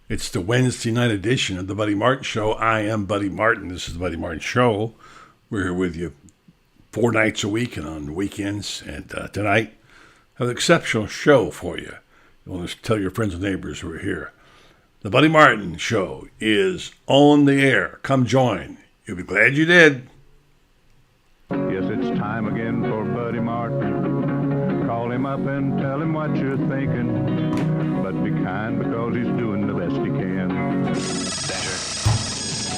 It's the Wednesday night edition of the Buddy Martin Show. I am Buddy Martin. This is the Buddy Martin Show. We're here with you 4 nights a week and on weekends. And tonight, I have an exceptional show for you. You want to tell your friends and neighbors who are here. The Buddy Martin Show is on the air. Come join. You'll be glad you did. Yes, it's time again for Buddy Martin. Call him up and tell him what you're thinking. But be kind because he's doing the best he can. Better,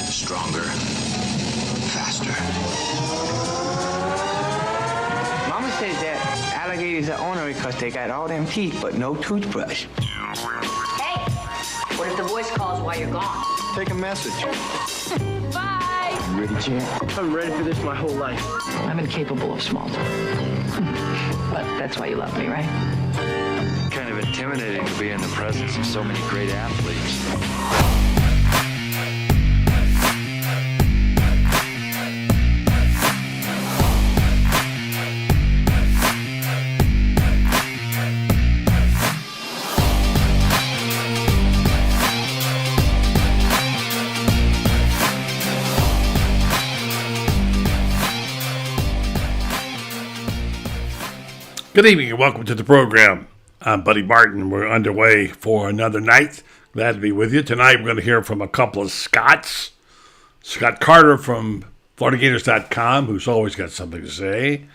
stronger, faster. Mama says that alligators are ornery because they got all them teeth but no toothbrush. Hey, what if the voice calls while you're gone? Take a message. Bye. You ready, champ? I'm ready for this my whole life. I'm incapable of small talk. But that's why you love me, right? Kind of intimidating to be in the presence of so many great athletes. Good evening and welcome to the program. I'm Buddy Martin. We're underway for another night. Glad to be with you. Tonight we're going to hear from a couple of Scotts. Scott Carter from FloridaGators.com, who's always got something to say.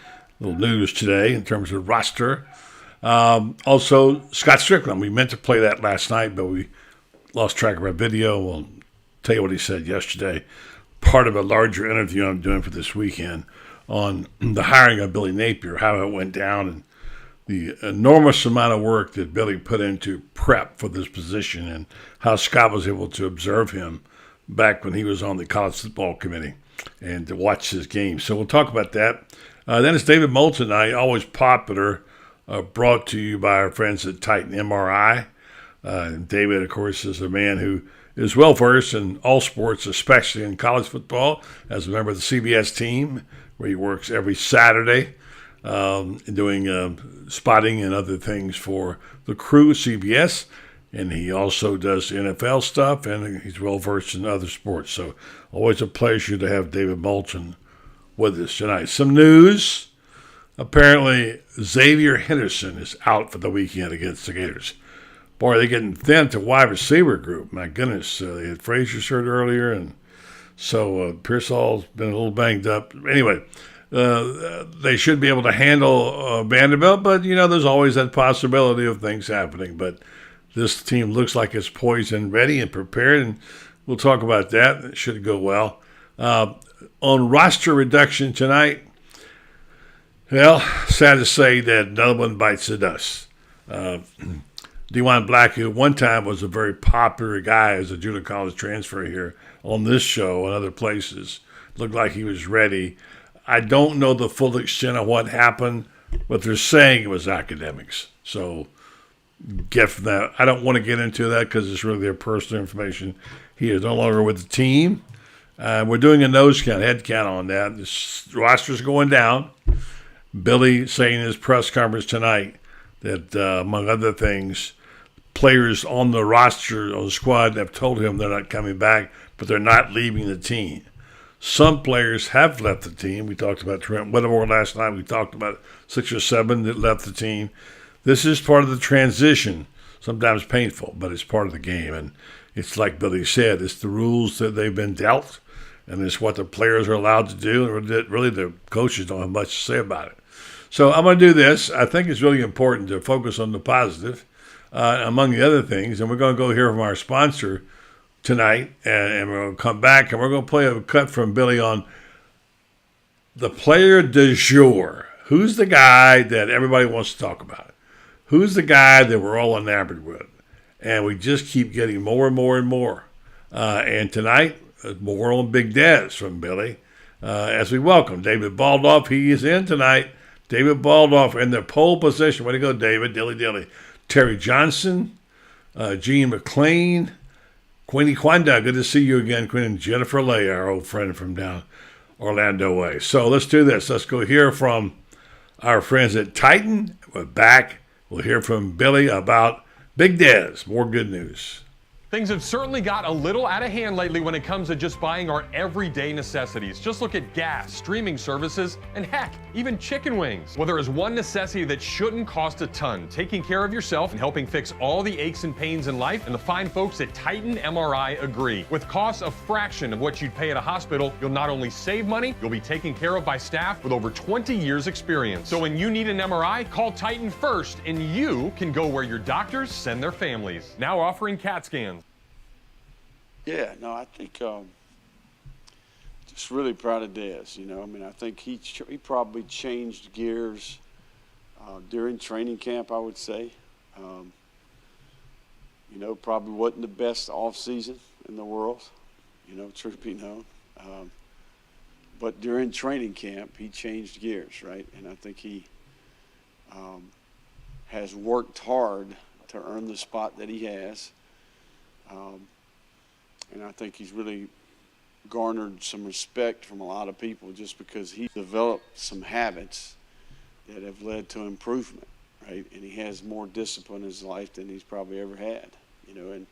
A little news today in terms of roster. Also, Scott Strickland. We meant to play that last night, but we lost track of our video. We'll tell you what he said yesterday. Part of a larger interview I'm doing for this weekend on the hiring of Billy Napier, how it went down, and the enormous amount of work that Billy put into prep for this position and how Scott was able to observe him back when he was on the college football committee and to watch his game. So we'll talk about that. Then it's David Moulton Night, always popular, brought to you by our friends at Titan MRI. David, of course, is a man who is well versed in all sports, especially in college football, as a member of the CBS team, where he works every Saturday doing spotting and other things for the crew at CBS. And he also does NFL stuff, and he's well-versed in other sports. So always a pleasure to have David Moulton with us tonight. Some news. Apparently, Xavier Henderson is out for the weekend against the Gators. Boy, they're getting thin to wide receiver group. My goodness, they had Frazier's hurt earlier, and so Pearsall's been a little banged up. Anyway, they should be able to handle Vanderbilt, but, you know, there's always that possibility of things happening. But this team looks like it's poised and ready and prepared, and we'll talk about that. It should go well. On roster reduction tonight, well, sad to say that no one bites the dust. DeJuan Black, who one time was a very popular guy as a junior college transfer here on this show and other places, looked like he was ready. I don't know the full extent of what happened, but they're saying it was academics. So get from that. I don't want to get into that because it's really their personal information. He is no longer with the team. We're doing a nose count, head count on that. This roster's going down. Billy saying in his press conference tonight that, among other things, players on the roster, on the squad, have told him they're not coming back, but they're not leaving the team. Some players have left the team. We talked about Trent Whittemore last night. We talked about 6 or 7 that left the team. This is part of the transition, sometimes painful, but it's part of the game. And it's like Billy said, it's the rules that they've been dealt, and it's what the players are allowed to do. And really, the coaches don't have much to say about it. So I'm going to do this. I think it's really important to focus on the positive, among the other things. And we're going to go hear from our sponsor tonight, and we're going to come back, and we're going to play a cut from Billy on the player du jour. Who's the guy that everybody wants to talk about? Who's the guy that we're all enamored with? And we just keep getting more and more and more. And tonight, more on Big Dez from Billy, as we welcome David Baldoff. He is in tonight. David Baldoff in the pole position. Way to go, David. Dilly dilly. Terry Johnson, Gene McLean, Queenie Quanda. Good to see you again, Queen. And Jennifer Lay, our old friend from down Orlando way. So let's do this. Let's go hear from our friends at Titan. We're back. We'll hear from Billy about Big Dez. More good news. Things have certainly got a little out of hand lately when it comes to just buying our everyday necessities. Just look at gas, streaming services, and heck, even chicken wings. Well, there is one necessity that shouldn't cost a ton: taking care of yourself and helping fix all the aches and pains in life, and the fine folks at Titan MRI agree. With costs a fraction of what you'd pay at a hospital, you'll not only save money, you'll be taken care of by staff with over 20 years experience. So when you need an MRI, call Titan first, and you can go where your doctors send their families. Now offering CAT scans. Yeah, no, I think just really proud of Dez. You know, I mean, I think he probably changed gears during training camp, I would say. You know, probably wasn't the best off season in the world, you know, truth be known. But during training camp, he changed gears, right? And I think he has worked hard to earn the spot that he has. And I think he's really garnered some respect from a lot of people just because he developed some habits that have led to improvement, right? And he has more discipline in his life than he's probably ever had, you know, and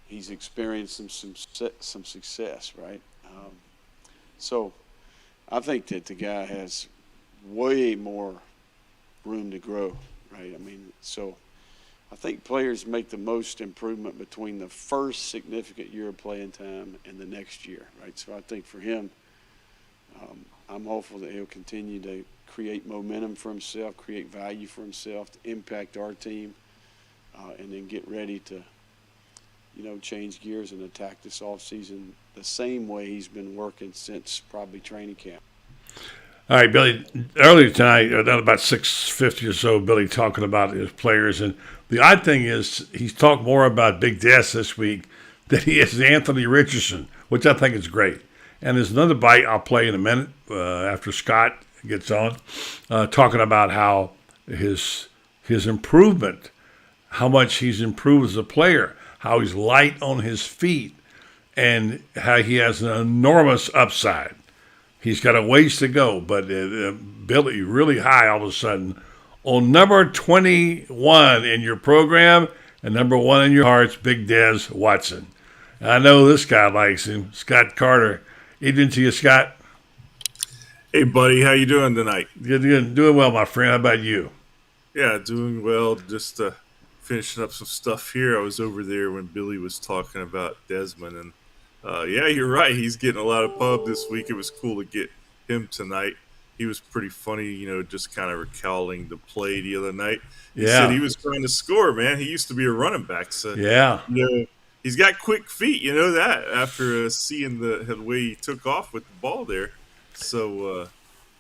he's experienced some success, right? So I think that the guy has way more room to grow, right? I mean, so I think players make the most improvement between the first significant year of playing time and the next year, right? So I think for him, I'm hopeful that he'll continue to create momentum for himself, create value for himself, to impact our team, and then get ready to, you know, change gears and attack this offseason the same way he's been working since probably training camp. All right, Billy, earlier tonight, about 6:50 or so, Billy talking about his players. And the odd thing is he's talked more about Big Des this week than he is Anthony Richardson, which I think is great. And there's another bite I'll play in a minute after Scott gets on, talking about how his improvement, how much he's improved as a player, how he's light on his feet, and how he has an enormous upside. He's got a ways to go, but Billy really high all of a sudden on number 21 in your program and number 1 in your hearts, Big Des Watson. And I know this guy likes him, Scott Carter. Evening to you, Scott. Hey, buddy, how you doing tonight? Good, doing well, my friend. How about you? Yeah, doing well. Just finishing up some stuff here. I was over there when Billy was talking about Desmond, and yeah, you're right. He's getting a lot of pub this week. It was cool to get him tonight. He was pretty funny, you know, just kind of recounting the play the other night. He said he was trying to score, man. He used to be a running back. So, yeah. You know, he's got quick feet, you know that, after seeing the way he took off with the ball there. So,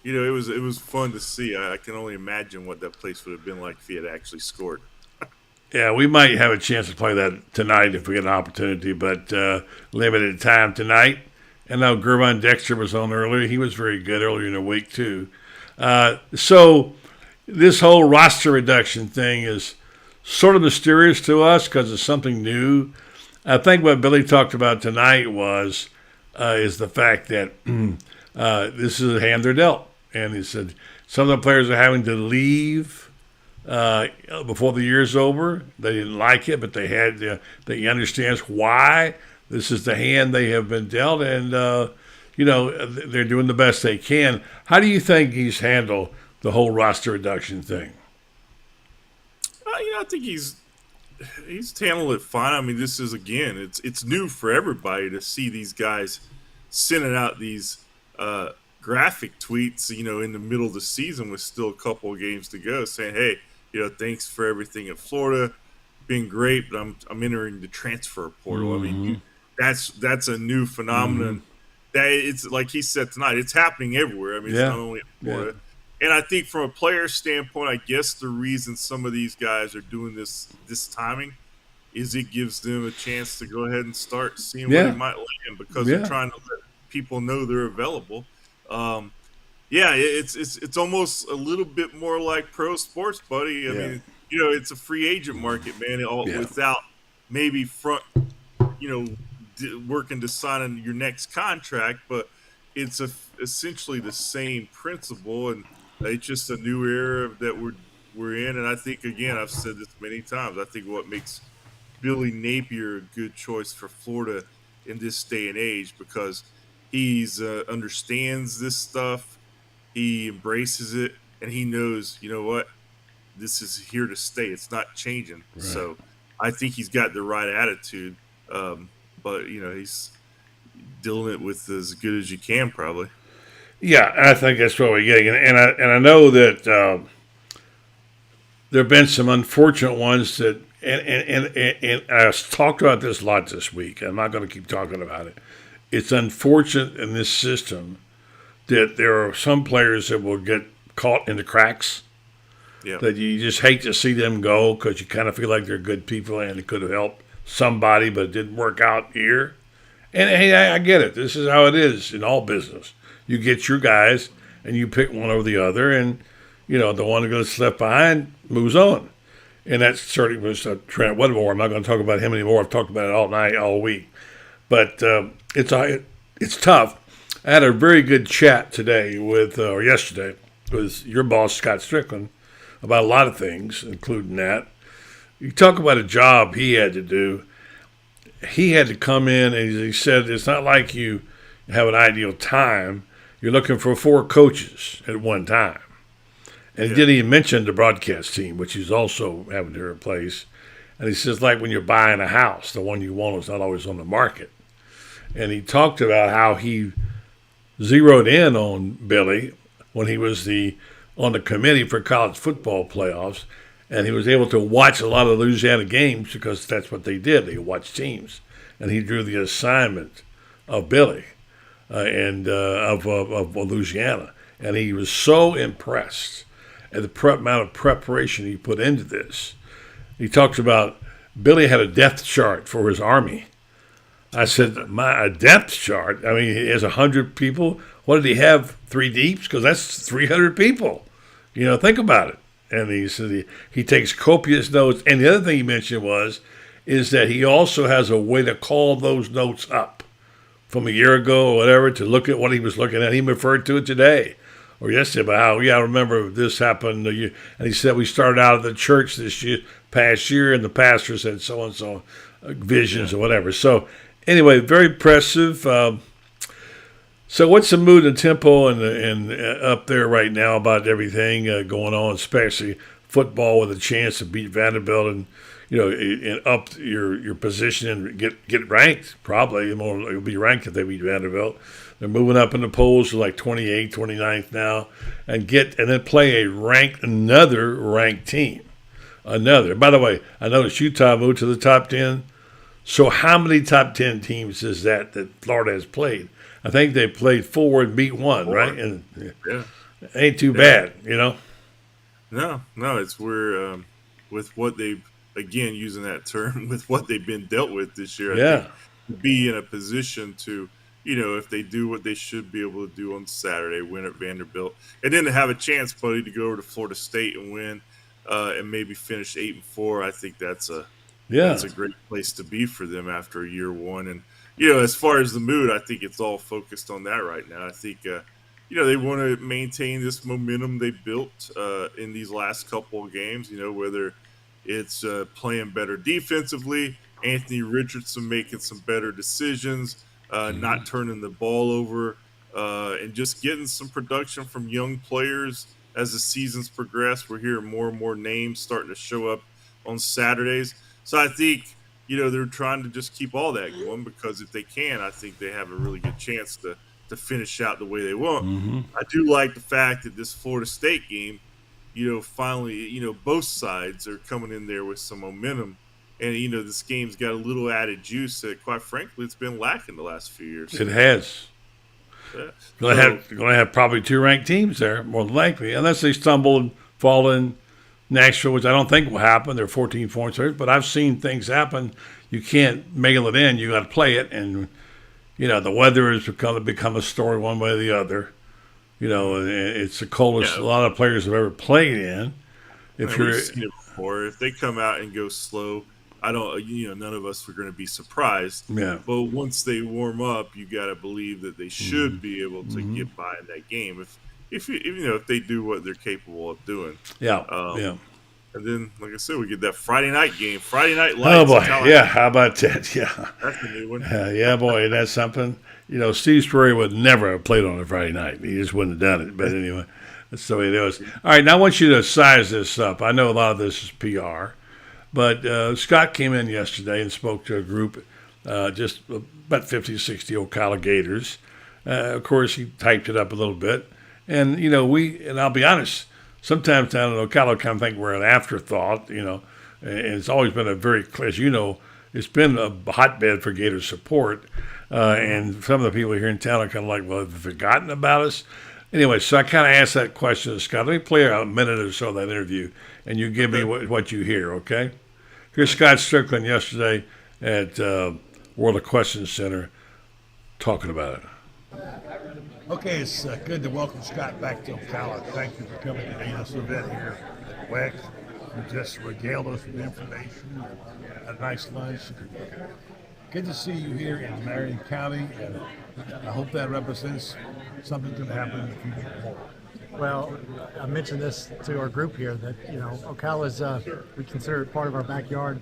you know, it was fun to see. I can only imagine what that place would have been like if he had actually scored. Yeah, we might have a chance to play that tonight if we get an opportunity, but limited time tonight. And now Gervon Dexter was on earlier. He was very good earlier in the week, too. So this whole roster reduction thing is sort of mysterious to us because it's something new. I think what Billy talked about tonight is the fact that this is a hand they're dealt. And he said some of the players are having to leave before the year's over. They didn't like it, but they understands why. This is the hand they have been dealt, and you know, they're doing the best they can. How do you think he's handled the whole roster reduction thing? You know, I think he's handled it fine. I mean, this is, again, it's new for everybody to see these guys sending out these graphic tweets, you know, in the middle of the season with still a couple of games to go, saying, hey, you know, thanks for everything in Florida, been great, but I'm entering the transfer portal. Mm-hmm. I mean, that's a new phenomenon. Mm-hmm. That it's like he said tonight, it's happening everywhere. I mean, it's not only in Florida. Yeah. And I think from a player standpoint, I guess the reason some of these guys are doing this timing is it gives them a chance to go ahead and start seeing where they might land because they're trying to let people know they're available. It's almost a little bit more like pro sports, buddy. I mean, you know, it's a free agent market, man, without maybe working to sign your next contract, but it's essentially the same principle, and it's just a new era that we're in. And I think, again, I've said this many times, I think what makes Billy Napier a good choice for Florida in this day and age because he's understands this stuff, he embraces it, and he knows, you know what, this is here to stay. It's not changing. Right. So I think he's got the right attitude. But he's dealing it with as good as you can, probably. Yeah, I think that's what we're getting, and I know that there have been some unfortunate ones that, and I talked about this a lot this week. I'm not going to keep talking about it. It's unfortunate in this system that there are some players that will get caught in the cracks. Yeah. That you just hate to see them go because you kind of feel like they're good people and it could have helped somebody, but it didn't work out here. And hey, I get it. This is how it is in all business. You get your guys and you pick one over the other, and the one that goes left behind moves on. And that certainly was Trent Wedmore. I'm not going to talk about him anymore. I've talked about it all night, all week. But it's tough. I had a very good chat today or yesterday with your boss, Scott Strickland, about a lot of things, including that. You talk about a job he had to do. He had to come in, and he said it's not like you have an ideal time. You're looking for 4 coaches at one time. And he didn't even mention the broadcast team, which he's also having to replace. And he says, like when you're buying a house, the one you want is not always on the market. And he talked about how he zeroed in on Billy when he was on the committee for college football playoffs, and he was able to watch a lot of Louisiana games because that's what they did. They watched teams. And he drew the assignment of Billy and of Louisiana. And he was so impressed at the amount of preparation he put into this. He talks about Billy had a depth chart for his army. I said, a depth chart? I mean, he has 100 people. What did he have, 3 deeps? Because that's 300 people. Think about it. And he said he takes copious notes. And the other thing he mentioned is that he also has a way to call those notes up from a year ago or whatever to look at what he was looking at. He referred to it today or yesterday about how, I remember this happened. And he said we started out at the church past year, and the pastor said so-and-so visions or whatever. So anyway, very impressive. So what's the mood and tempo and up there right now about everything going on, especially football with a chance to beat Vanderbilt and and up your position and get ranked? Probably you'll be ranked if they beat Vanderbilt. They're moving up in the polls to like 28th, 29th now, and then play another ranked team. Another. By the way, I noticed Utah moved to the top 10. So how many top 10 teams is that Florida has played? I think they played 4 and beat 1, right? And ain't too bad, No, it's where with what they've, again, using that term, with what they've been dealt with this year, I think to be in a position to, if they do what they should be able to do on Saturday, win at Vanderbilt, and then to have a chance, buddy, to go over to Florida State and win and maybe finish 8-4, I think that's a great place to be for them after year one. And, as far as the mood, I think it's all focused on that right now. I think, they want to maintain this momentum they built in these last couple of games, whether it's playing better defensively, Anthony Richardson making some better decisions, not turning the ball over, and just getting some production from young players as the seasons progress. We're hearing more and more names starting to show up on Saturdays. So I think, they're trying to just keep all that going because if they can, I think they have a really good chance to finish out the way they want. Mm-hmm. I do like the fact that this Florida State game, finally, both sides are coming in there with some momentum. And, this game's got a little added juice that, quite frankly, it's been lacking the last few years. It has. Yeah. Going to have probably 2 ranked teams there, more than likely, unless they stumble and fall in Nashville, which I don't think will happen. They're 14 points there, but I've seen things happen. You can't mail it in. You got to play it, and the weather has become a story one way or the other. It's the coldest a lot of players have ever played in. We've seen it before. If they come out and go slow, I don't. None of us are going to be surprised. Yeah. But once they warm up, you got to believe that they should be able to get by in that game. If they do what they're capable of doing. Yeah. And then, like I said, we get that Friday night game, Friday Night Oh Lights in boy, yeah. Tallahassee. How about that? Yeah, That's a new one. yeah, boy. That's something. Steve Spurrier would never have played on a Friday night. He just wouldn't have done it. But anyway, that's the way it is. All right, now I want you to size this up. I know a lot of this is PR, but Scott came in yesterday and spoke to a group, just about 50, 60 Ocala Gators. Of course, he typed it up a little bit. And, and I'll be honest, sometimes down in Ocala, I kind of think we're an afterthought, and it's always been a very, as you know, it's been a hotbed for Gator support. And some of the people here in town are kind of like, well, have they forgotten about us? Anyway, so I kind of asked that question to Scott. Let me play a minute or so of that interview, and you give me what you hear, okay? Here's Scott Strickland yesterday at World of Questions Center talking about it. Okay, it's good to welcome Scott back to Ocala. Thank you for coming to this event here at WEC. You just regaled us with information, a nice lunch. Good to see you here in Marion County, and I hope that represents something going to happen in the future. Well, I mentioned this to our group here that, Ocala's, we consider it part of our backyard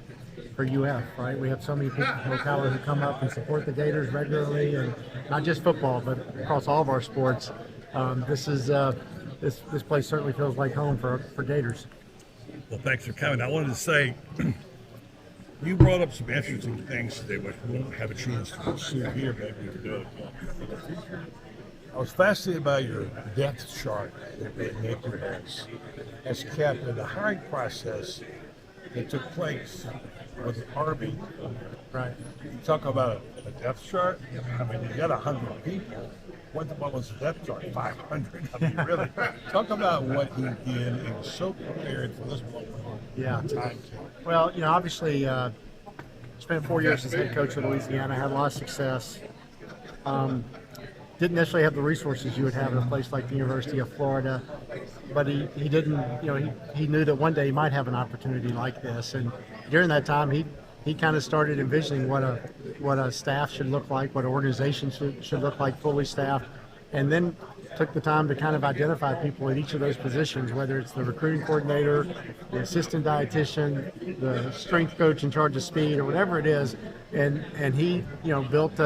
for UF, right? We have so many people from Ocala who come up and support the Gators regularly, and not just football, but across all of our sports. This place certainly feels like home for Gators. Well, thanks for coming. I wanted to say, you brought up some interesting things today, which we won't have a chance to pursue here. Maybe we can do it again. I was fascinated by your depth chart that Gator has kept in the hiring process that took place with the Army. Right. You talk about a depth chart. I mean, you got 100 people. What was the depth chart? 500. I mean, really. Talk about what he did and was so prepared for this moment. Yeah. Well, obviously, spent 4 years as head coach of Louisiana. Had a lot of success. Didn't necessarily have the resources you would have in a place like the University of Florida, but he didn't, he knew that one day he might have an opportunity like this. And during that time, he kind of started envisioning what a staff should look like, what an organization should look like fully staffed, and then took the time to kind of identify people in each of those positions, whether it's the recruiting coordinator, the assistant dietitian, the strength coach in charge of speed, or whatever it is, and he built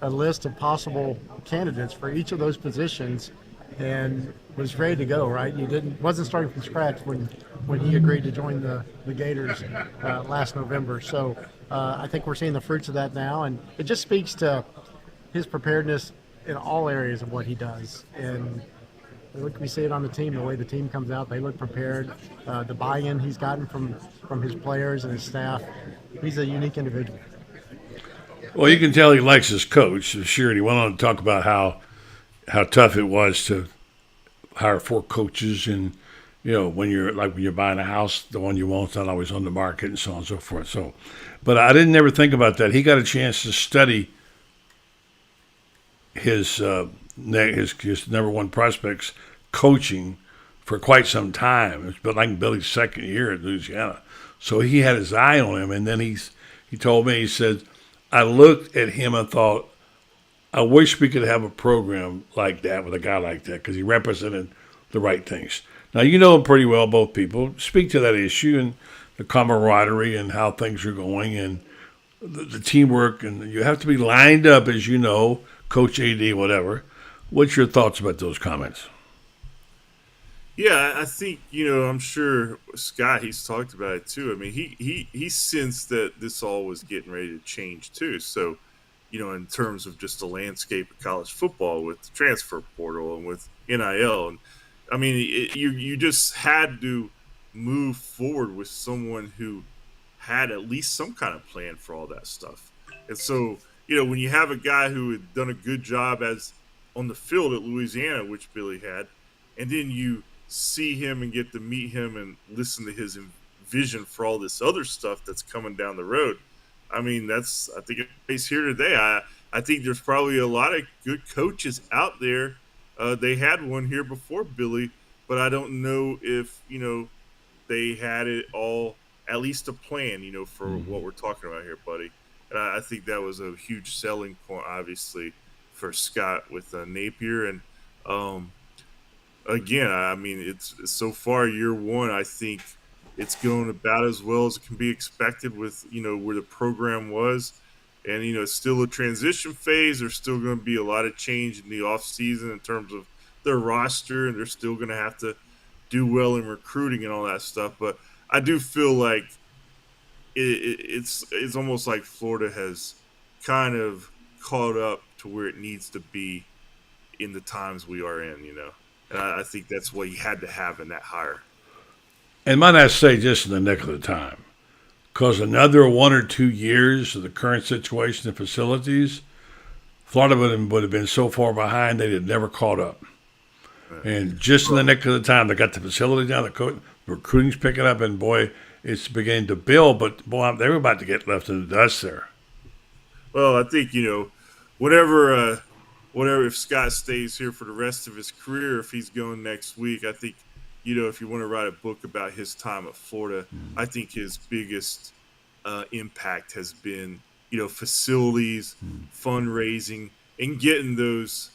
a list of possible candidates for each of those positions and was ready to go, right? Wasn't starting from scratch when he agreed to join the Gators last November. So I think we're seeing the fruits of that now, and it just speaks to his preparedness in all areas of what he does. And we see it on the team, the way the team comes out, they look prepared. The buy-in he's gotten from his players and his staff, he's a unique individual. Well, you can tell he likes his coach. Sure, and he went on to talk about how tough it was to hire 4 coaches, and when you're buying a house, the one you want's not always on the market, and so on and so forth. So, but I didn't ever think about that. He got a chance to study his number one prospects coaching for quite some time. It's been like Billy's second year at Louisiana, so he had his eye on him. And then he told me, he said, I looked at him and thought, I wish we could have a program like that with a guy like that, because he represented the right things. Now, you know him pretty well, both people. Speak to that issue and the camaraderie and how things are going and the teamwork. And you have to be lined up, as you know, Coach AD, whatever. What's your thoughts about those comments? Yeah, I think, I'm sure Scott, he's talked about it too. I mean, he sensed that this all was getting ready to change too. So, in terms of just the landscape of college football with the transfer portal and with NIL. And I mean, you just had to move forward with someone who had at least some kind of plan for all that stuff. And so, when you have a guy who had done a good job as on the field at Louisiana, which Billy had, and then you see him and get to meet him and listen to his vision for all this other stuff that's coming down the road. I mean, I think it's here today. I think there's probably a lot of good coaches out there. They had one here before Billy, but I don't know if, they had it all, at least a plan, for what we're talking about here, buddy. And I think that was a huge selling point, obviously, for Scott with Napier. And again, I mean, it's so far year one. I think it's going about as well as it can be expected with where the program was, and it's still a transition phase. There's still going to be a lot of change in the off season in terms of their roster, and they're still going to have to do well in recruiting and all that stuff. But I do feel like it's almost like Florida has kind of caught up to where it needs to be in the times we are in. And I think that's what he had to have in that hire. And might I say just in the nick of the time, because another 1 or 2 years of the current situation in facilities, Florida would have been so far behind they'd have never caught up. And just in the nick of the time, they got the facility down, the recruiting's picking up, and boy, it's beginning to build. But boy, they were about to get left in the dust there. Well, I think whatever if Scott stays here for the rest of his career, if he's going next week, I think if you want to write a book about his time at Florida, I think his biggest impact has been facilities, fundraising, and getting those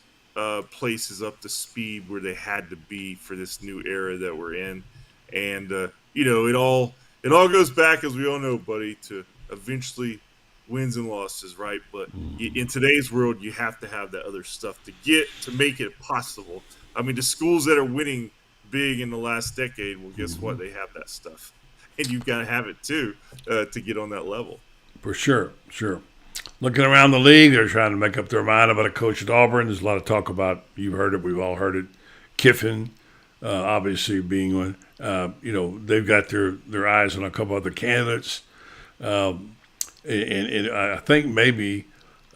places up to speed where they had to be for this new era that we're in. And it all goes back, as we all know, buddy, to eventually wins and losses, right? But in today's world, you have to have that other stuff to make it possible. I mean, the schools that are winning big in the last decade, well, guess what? They have that stuff, and you've got to have it too to get on that level. For sure. Looking around the league, they're trying to make up their mind about a coach at Auburn. There's a lot of talk about, you've heard it, we've all heard it, Kiffin, obviously being one. They've got their eyes on a couple other candidates. And I think maybe,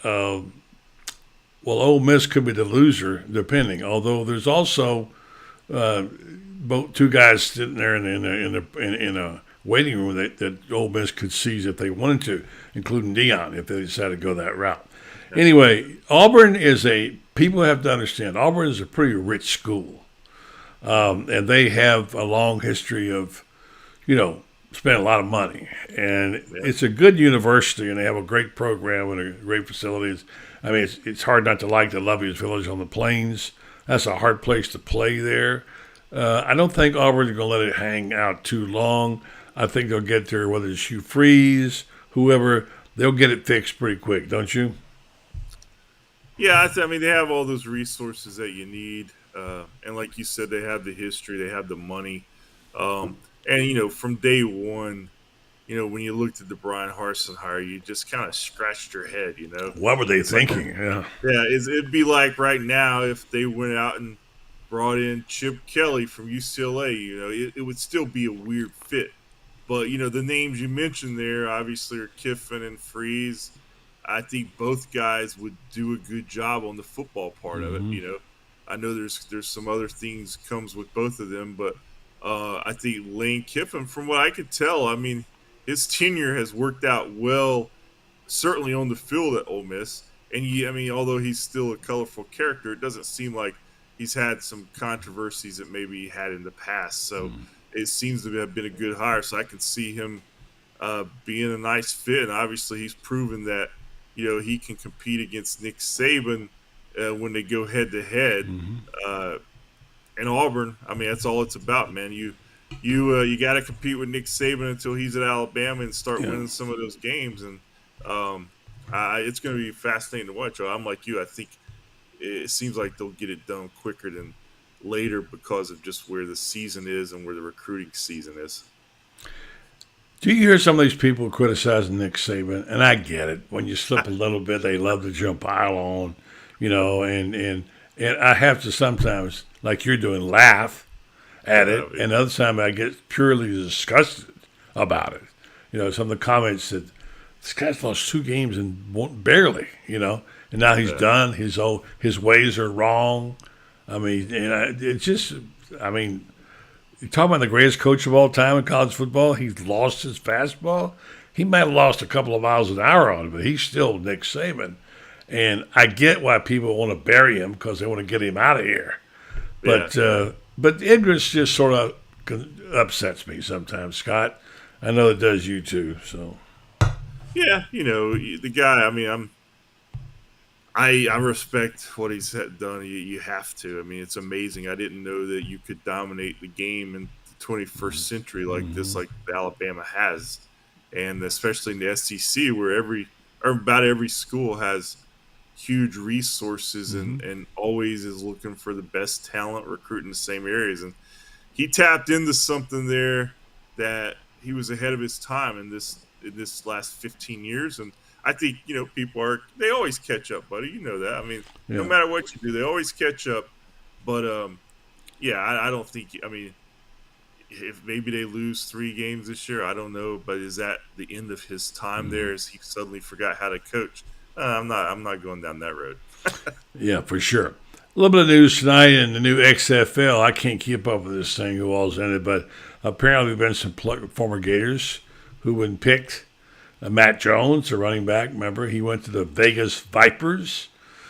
Ole Miss could be the loser, depending. Although there's also both two guys sitting there in a waiting room that Ole Miss could seize if they wanted to, including Dion, if they decided to go that route. Anyway, Auburn people have to understand, Auburn is a pretty rich school. And they have a long history of, spending a lot of money. And it's a good university, and they have a great program and great facilities. I mean, it's hard not to like the Lovey's Village on the Plains. That's a hard place to play there. I don't think Auburn's going to let it hang out too long. I think they'll get there, whether it's Hugh Freeze, whoever, they'll get it fixed pretty quick, don't you? Yeah, I mean, they have all those resources that you need. And like you said, they have the history, they have the money. And, from day one, when you looked at the Brian Harsin hire, you just kind of scratched your head, What were they thinking? Yeah. Yeah, it'd be like right now if they went out and brought in Chip Kelly from UCLA, it would still be a weird fit. But, the names you mentioned there obviously are Kiffin and Freeze. I think both guys would do a good job on the football part of it, I know there's some other things comes with both of them, but I think Lane Kiffin, from what I could tell, I mean, his tenure has worked out well, certainly on the field at Ole Miss. And although he's still a colorful character, it doesn't seem like he's had some controversies that maybe he had in the past. So it seems to have been a good hire. So I can see him being a nice fit. And obviously he's proven that, he can compete against Nick Saban when they go head to head. And Auburn, I mean, that's all it's about, man. You got to compete with Nick Saban until he's at Alabama and start winning some of those games. And it's going to be fascinating to watch. I'm like you. I think it seems like they'll get it done quicker than later because of just where the season is and where the recruiting season is. Do you hear some of these people criticizing Nick Saban? And I get it. When you slip a little bit, they love to jump pile on, and I have to sometimes, like you're doing, laugh at it. And other time I get purely disgusted about it. Some of the comments that this guy's lost 2 games and barely, and now he's done. His ways are wrong. I mean, it's just, you're talking about the greatest coach of all time in college football. He's lost his fastball. He might have lost a couple of miles an hour on it, but he's still Nick Saban. And I get why people want to bury him because they want to get him out of here. But but ignorance just sort of upsets me sometimes, Scott. I know it does you too. So yeah, the guy. I mean, I respect what he's done. You have to. I mean, it's amazing. I didn't know that you could dominate the game in the 21st century like this, like Alabama has, and especially in the SEC, where about every school has huge resources and always is looking for the best talent, recruiting the same areas. And he tapped into something there that he was ahead of his time in this last 15 years. And I think, they always catch up, buddy. You know that. I mean, no Yeah. matter what you do, they always catch up. But yeah, I don't think. I mean, if maybe they lose 3 games this year, I don't know. But is that the end of his time there? Is he suddenly forgot how to coach? I'm not going down that road. Yeah, for sure. A little bit of news tonight in the new XFL. I can't keep up with this thing, who all's in it, but apparently there have been some former Gators who have been picked. Matt Jones, the running back, remember, he went to the Vegas Vipers.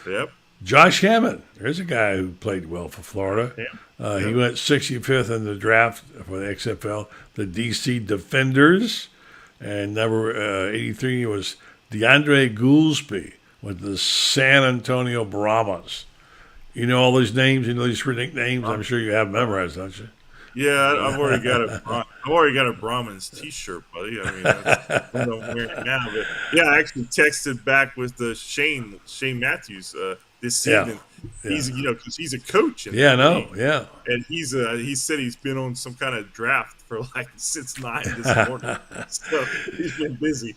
Yep. Josh Hammond, there's a guy who played well for Florida. He went 65th in the draft for the XFL. The DC Defenders, and number 83 was DeAndre Goolsby with the San Antonio Brahmas. You know all these names, you know these nicknames. I'm sure you have memorized, don't you? Yeah, I've already got a Brahmins T-shirt, buddy. I mean, that's what I'm wearing now. But yeah, I actually texted back with Shane Matthews this season. Yeah. He's because he's a coach. In Yeah, the no, league. yeah. And he said he's been on some kind of draft for since 9 this morning. So he's been busy.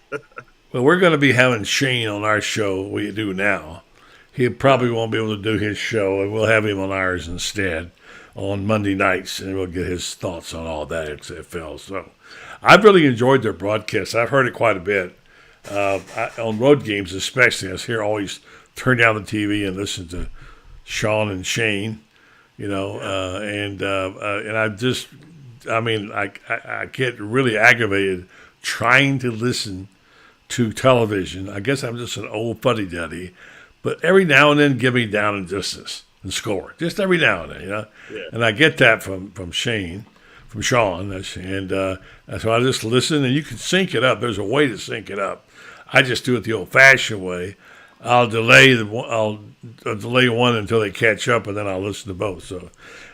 Well, we're going to be having Shane on our show. We do now. He probably won't be able to do his show, and we'll have him on ours instead on Monday nights, and we'll get his thoughts on all that XFL. So I've really enjoyed their broadcast. I've heard it quite a bit. On road games especially, I hear always turn down the TV and listen to Sean and Shane, and I get really aggravated trying to listen to television. I guess I'm just an old fuddy-duddy, but every now and then give me down and distance and score. Just every now and then, Yeah. And I get that from Sean, and so I just listen, and you can sync it up. There's a way to sync it up. I just do it the old-fashioned way. I'll delay one until they catch up, and then I'll listen to both. So,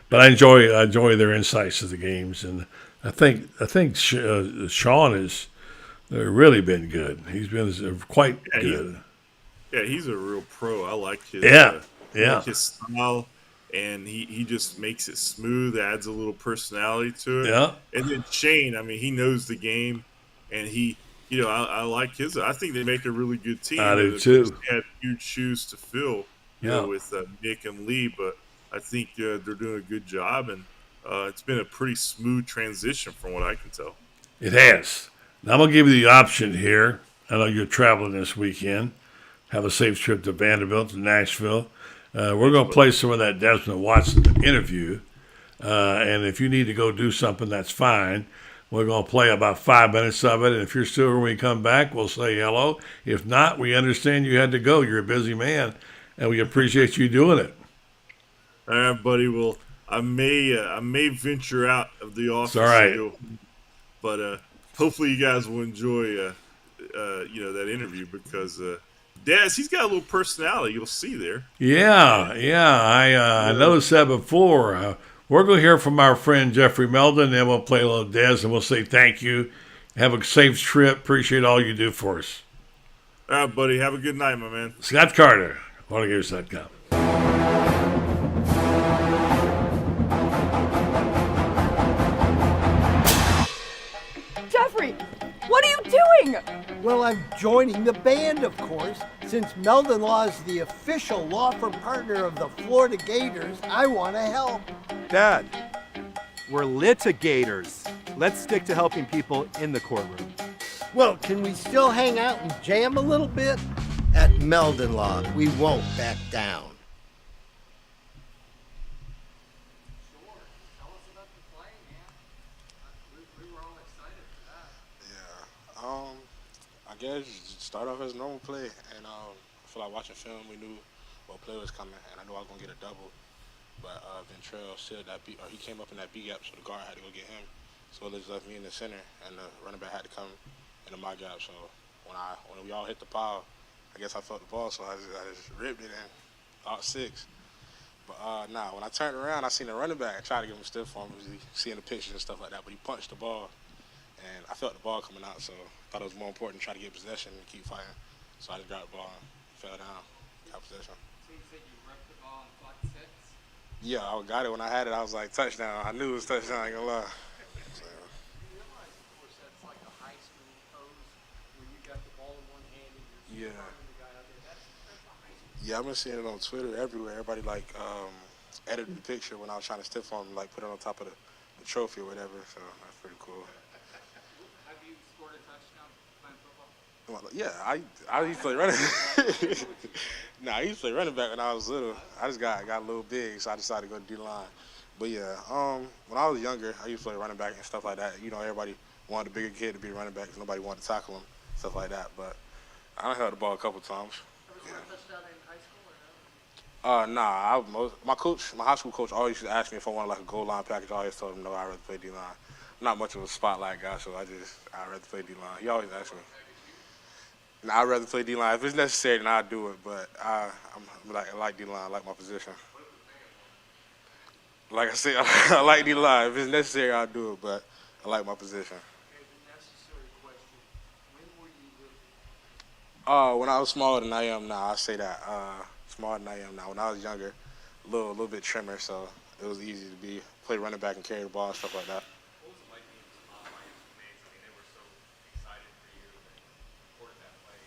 but I enjoy their insights to the games, and I think Sean has really been good. He's been quite good. He's a real pro. I like his like his style, and he just makes it smooth, adds a little personality to it. Yeah. And then Shane, I mean, he knows the game, and I like his. I think they make a really good team. I do too. They have huge shoes to fill, with Nick and Lee, but I think they're doing a good job, and it's been a pretty smooth transition from what I can tell. It has. Now I'm gonna give you the option here. I know you're traveling this weekend. Have a safe trip to Vanderbilt, to Nashville. We're going to play some of that Desmond Watson interview. And if you need to go do something, that's fine. We're going to play about 5 minutes of it. And if you're still here when we come back, we'll say hello. If not, we understand you had to go. You're a busy man, and we appreciate you doing it. All right, buddy. Well, I may venture out of the office. It's all right. But hopefully you guys will enjoy that interview because Daz, he's got a little personality. You'll see there. Yeah. I noticed that before. We're going to hear from our friend Jeffrey Meldon, then we'll play a little Dez, and we'll say thank you. Have a safe trip. Appreciate all you do for us. All right, buddy. Have a good night, my man. Scott Carter, WaterGators.com. Jeffrey, what are you doing? Well, I'm joining the band, of course. Since Meldon Law is the official law firm partner of the Florida Gators, I want to help. Dad, we're litigators. Let's stick to helping people in the courtroom. Well, can we still hang out and jam a little bit? At Meldon Law, we won't back down. I guess start off as normal play, and I feel like watching film, we knew what play was coming, and I knew I was gonna get a double. But Ventrell said he came up in that B gap, so the guard had to go get him. So it just left me in the center, and the running back had to come into my gap. So when we all hit the pile, I guess I felt the ball, so I just ripped it and out 6. But nah, when I turned around, I seen the running back. I tried to give him a stiff arm, seeing the pictures and stuff like that, but he punched the ball, and I felt the ball coming out, so I thought it was more important to try to get possession and keep fighting. So I just grabbed the ball and fell down, got possession. So you said you ripped the ball and fought 6? Yeah, I got it when I had it. I was like, touchdown. I knew it was touchdown, I ain't gonna lie. So, That's like a high school pose where you got the ball in one hand and you're yeah. the guy out there. That's a high school. Yeah, I've been seeing it on Twitter everywhere. Everybody like edited the picture when I was trying to stiff arm, like put it on top of the trophy or whatever. So that's pretty cool. Have you scored a touchdown playing football? Yeah, I used to play running. Nah, I used to play running back when I was little. I just got a little big, so I decided to go to D-line. But yeah, when I was younger, I used to play running back and stuff like that. You know, everybody wanted a bigger kid to be a running back because nobody wanted to tackle him, stuff like that. But I held the ball a couple times. Ever scored a touchdown in high school or no? Nah, my high school coach always used to ask me if I wanted like a goal line package. I always told him no, I'd rather play D-line. I'm not much of a spotlight guy, so I'd rather play D-line. He always asked me. Nah, I'd rather play D-line. If it's necessary, then I'd do it, but I like D-line. I like my position. Like I said, I like D-line. If it's necessary, I'll do it, but I like my position. When I was smaller than I am now, I say that. Smaller than I am now. When I was younger, a little bit trimmer, so it was easy to play running back and carry the ball and stuff like that. What was it like being small like your teammates? I mean, they were so excited for you and supported that play,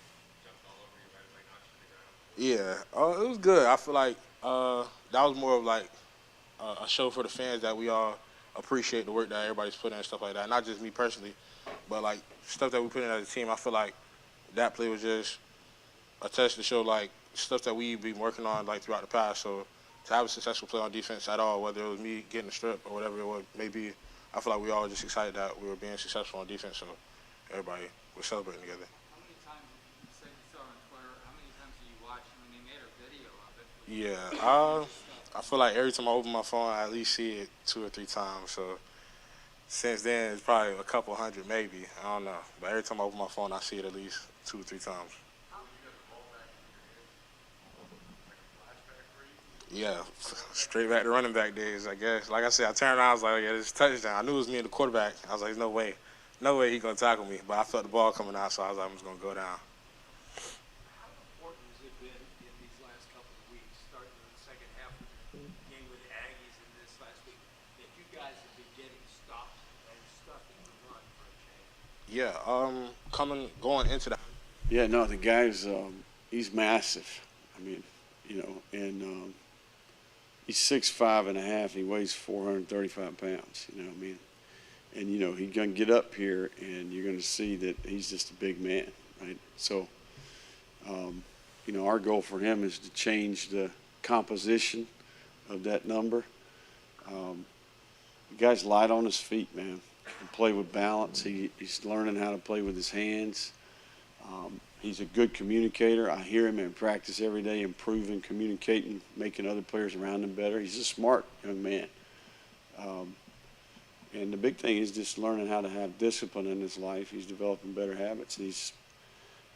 jumped all over you right away, knocked you to the ground. Yeah, it was good. I feel like that was more of like a show for the fans that we all appreciate the work that everybody's putting in and stuff like that. Not just me personally, but like stuff that we put in as a team. I feel like that play was just a test to show like stuff that we've been working on like throughout the past. So to have a successful play on defense at all, whether it was me getting the strip or whatever it may be, I feel like we all just excited that we were being successful on defense. So everybody was celebrating together. How many times, you said you saw on Twitter, how many times did you watch? I mean, they made a video of it. Yeah, I feel like every time I open my phone, I at least see it 2 or 3 times. So since then, it's probably a couple hundred, maybe. I don't know. But every time I open my phone, I see it at least 2 or 3 times. Yeah, straight back to running back days, I guess. Like I said, I turned around, I was like, yeah, this is a touchdown. I knew it was me and the quarterback. I was like, no way he's going to tackle me. But I felt the ball coming out, so I was like, I'm just going to go down. How important has it been in these last couple of weeks, starting in the second half of the game with the Aggies and this last week, that you guys have been getting stopped and stuffing the run for a change? Yeah, going into that. Yeah, no, the guy's he's massive. I mean, you know, and he's 6'5.5". He weighs 435 pounds. You know what I mean? And you know he's gonna get up here, and you're gonna see that he's just a big man, right? So, you know, our goal for him is to change the composition of that number. The guy's light on his feet, man. He play with balance. He's learning how to play with his hands. He's a good communicator. I hear him in practice every day, improving, communicating, making other players around him better. He's a smart young man. And the big thing is just learning how to have discipline in his life. He's developing better habits, and he's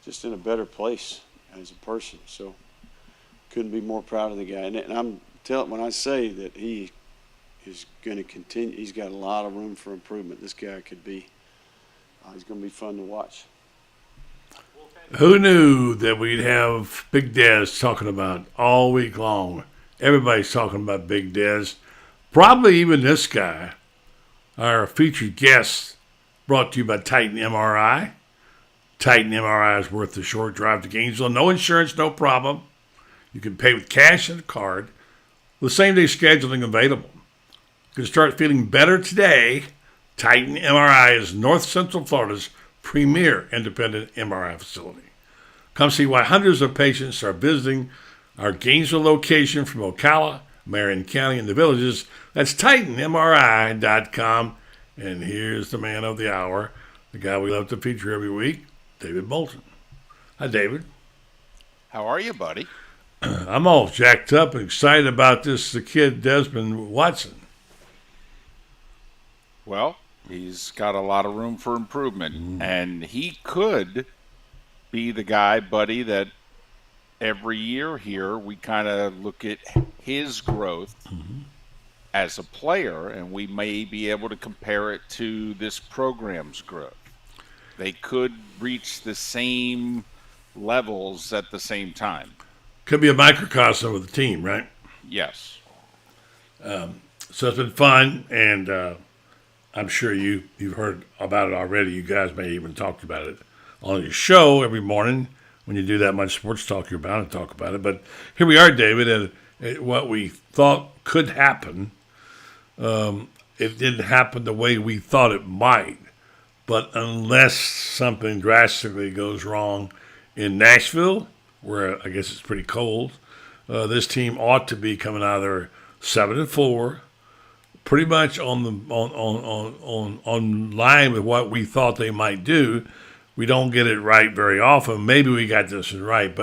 just in a better place as a person. So couldn't be more proud of the guy. And I'm telling, when I say that he is going to continue, he's got a lot of room for improvement. This guy could be, he's going to be fun to watch. Who knew that we'd have Big Dez talking about all week long? Everybody's talking about Big Dez. Probably even this guy, our featured guest, brought to you by Titan MRI. Titan MRI is worth the short drive to Gainesville. No insurance, no problem. You can pay with cash and a card with same-day scheduling available. You can start feeling better today. Titan MRI is North Central Florida's premier independent MRI facility. Come see why hundreds of patients are visiting our Gainesville location from Ocala, Marion County, and the villages. That's TitanMRI.com. And here's the man of the hour, the guy we love to feature every week, David Bolton. Hi, David. How are you, buddy? I'm all jacked up and excited about this kid, Desmond Watson. Well, he's got a lot of room for improvement, and he could be the guy, buddy, that every year here we kind of look at his growth as a player, and we may be able to compare it to this program's growth. They could reach the same levels at the same time. Could be a microcosm of the team, right? Yes. So it's been fun, and I'm sure you've heard about it already. You guys may even talk about it on your show every morning when you do that much sports talk. You're bound to talk about it. But here we are, David, and what we thought could happen, it didn't happen the way we thought it might. But unless something drastically goes wrong in Nashville, where I guess it's pretty cold, this team ought to be coming out of there 7-4, pretty much on line with what we thought they might do. We don't get it right very often. Maybe we got this one right,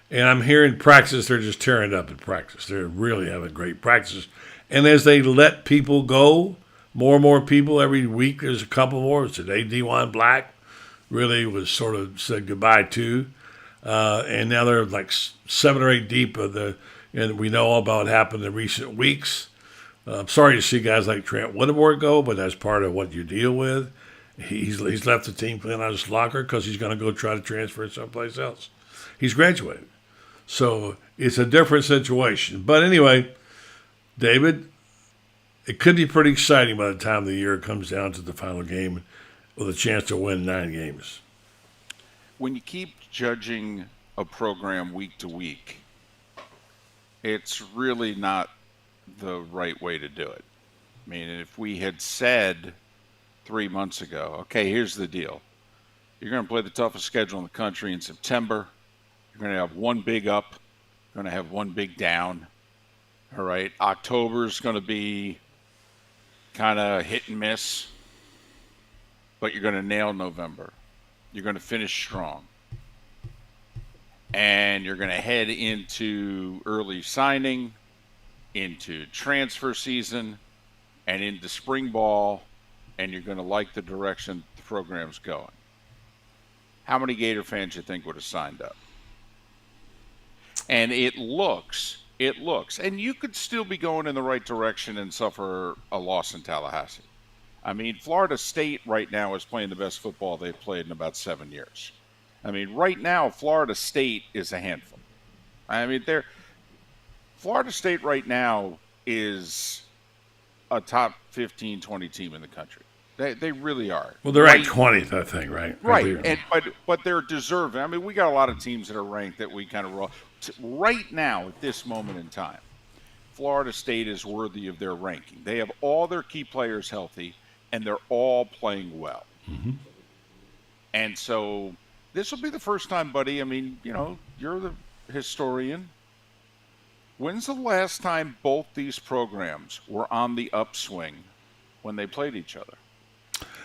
and I'm hearing practice, they're just tearing it up in practice. They're really having great practice. And as they let people go, more and more people every week, there's a couple more. Today, D1 Black really was sort of said goodbye to. And now they're like 7 or 8 deep and we know all about what happened in recent weeks. I'm sorry to see guys like Trent Whittemore go, but that's part of what you deal with. He's left the team clean out his locker because he's going to go try to transfer someplace else. He's graduated. So it's a different situation. But anyway, David, it could be pretty exciting by the time the year comes down to the final game with a chance to win 9 games. When you keep judging a program week to week, it's really not the right way to do it. I mean, if we had said 3 months ago, okay, here's the deal. You're going to play the toughest schedule in the country in September. You're going to have one big up. You're going to have one big down. All right. October's going to be kind of hit and miss, but you're going to nail November. You're going to finish strong. And you're going to head into early signing, into transfer season, and into spring ball, and you're going to like the direction the program's going. How many Gator fans you think would have signed up? And it looks, and you could still be going in the right direction and suffer a loss in Tallahassee. I mean, Florida State right now is playing the best football they've played in about 7 years. I mean, right now, Florida State is a handful. I mean, Florida State right now is a top 15, 20 team in the country. They really are. Well, they're ranked 20th, I think, right? Right, but they're deserving. I mean, we got a lot of teams that are ranked that we kind of roll. Right now, at this moment in time, Florida State is worthy of their ranking. They have all their key players healthy, and they're all playing well. Mm-hmm. And so this will be the first time, buddy. I mean, you're the historian. When's the last time both these programs were on the upswing when they played each other?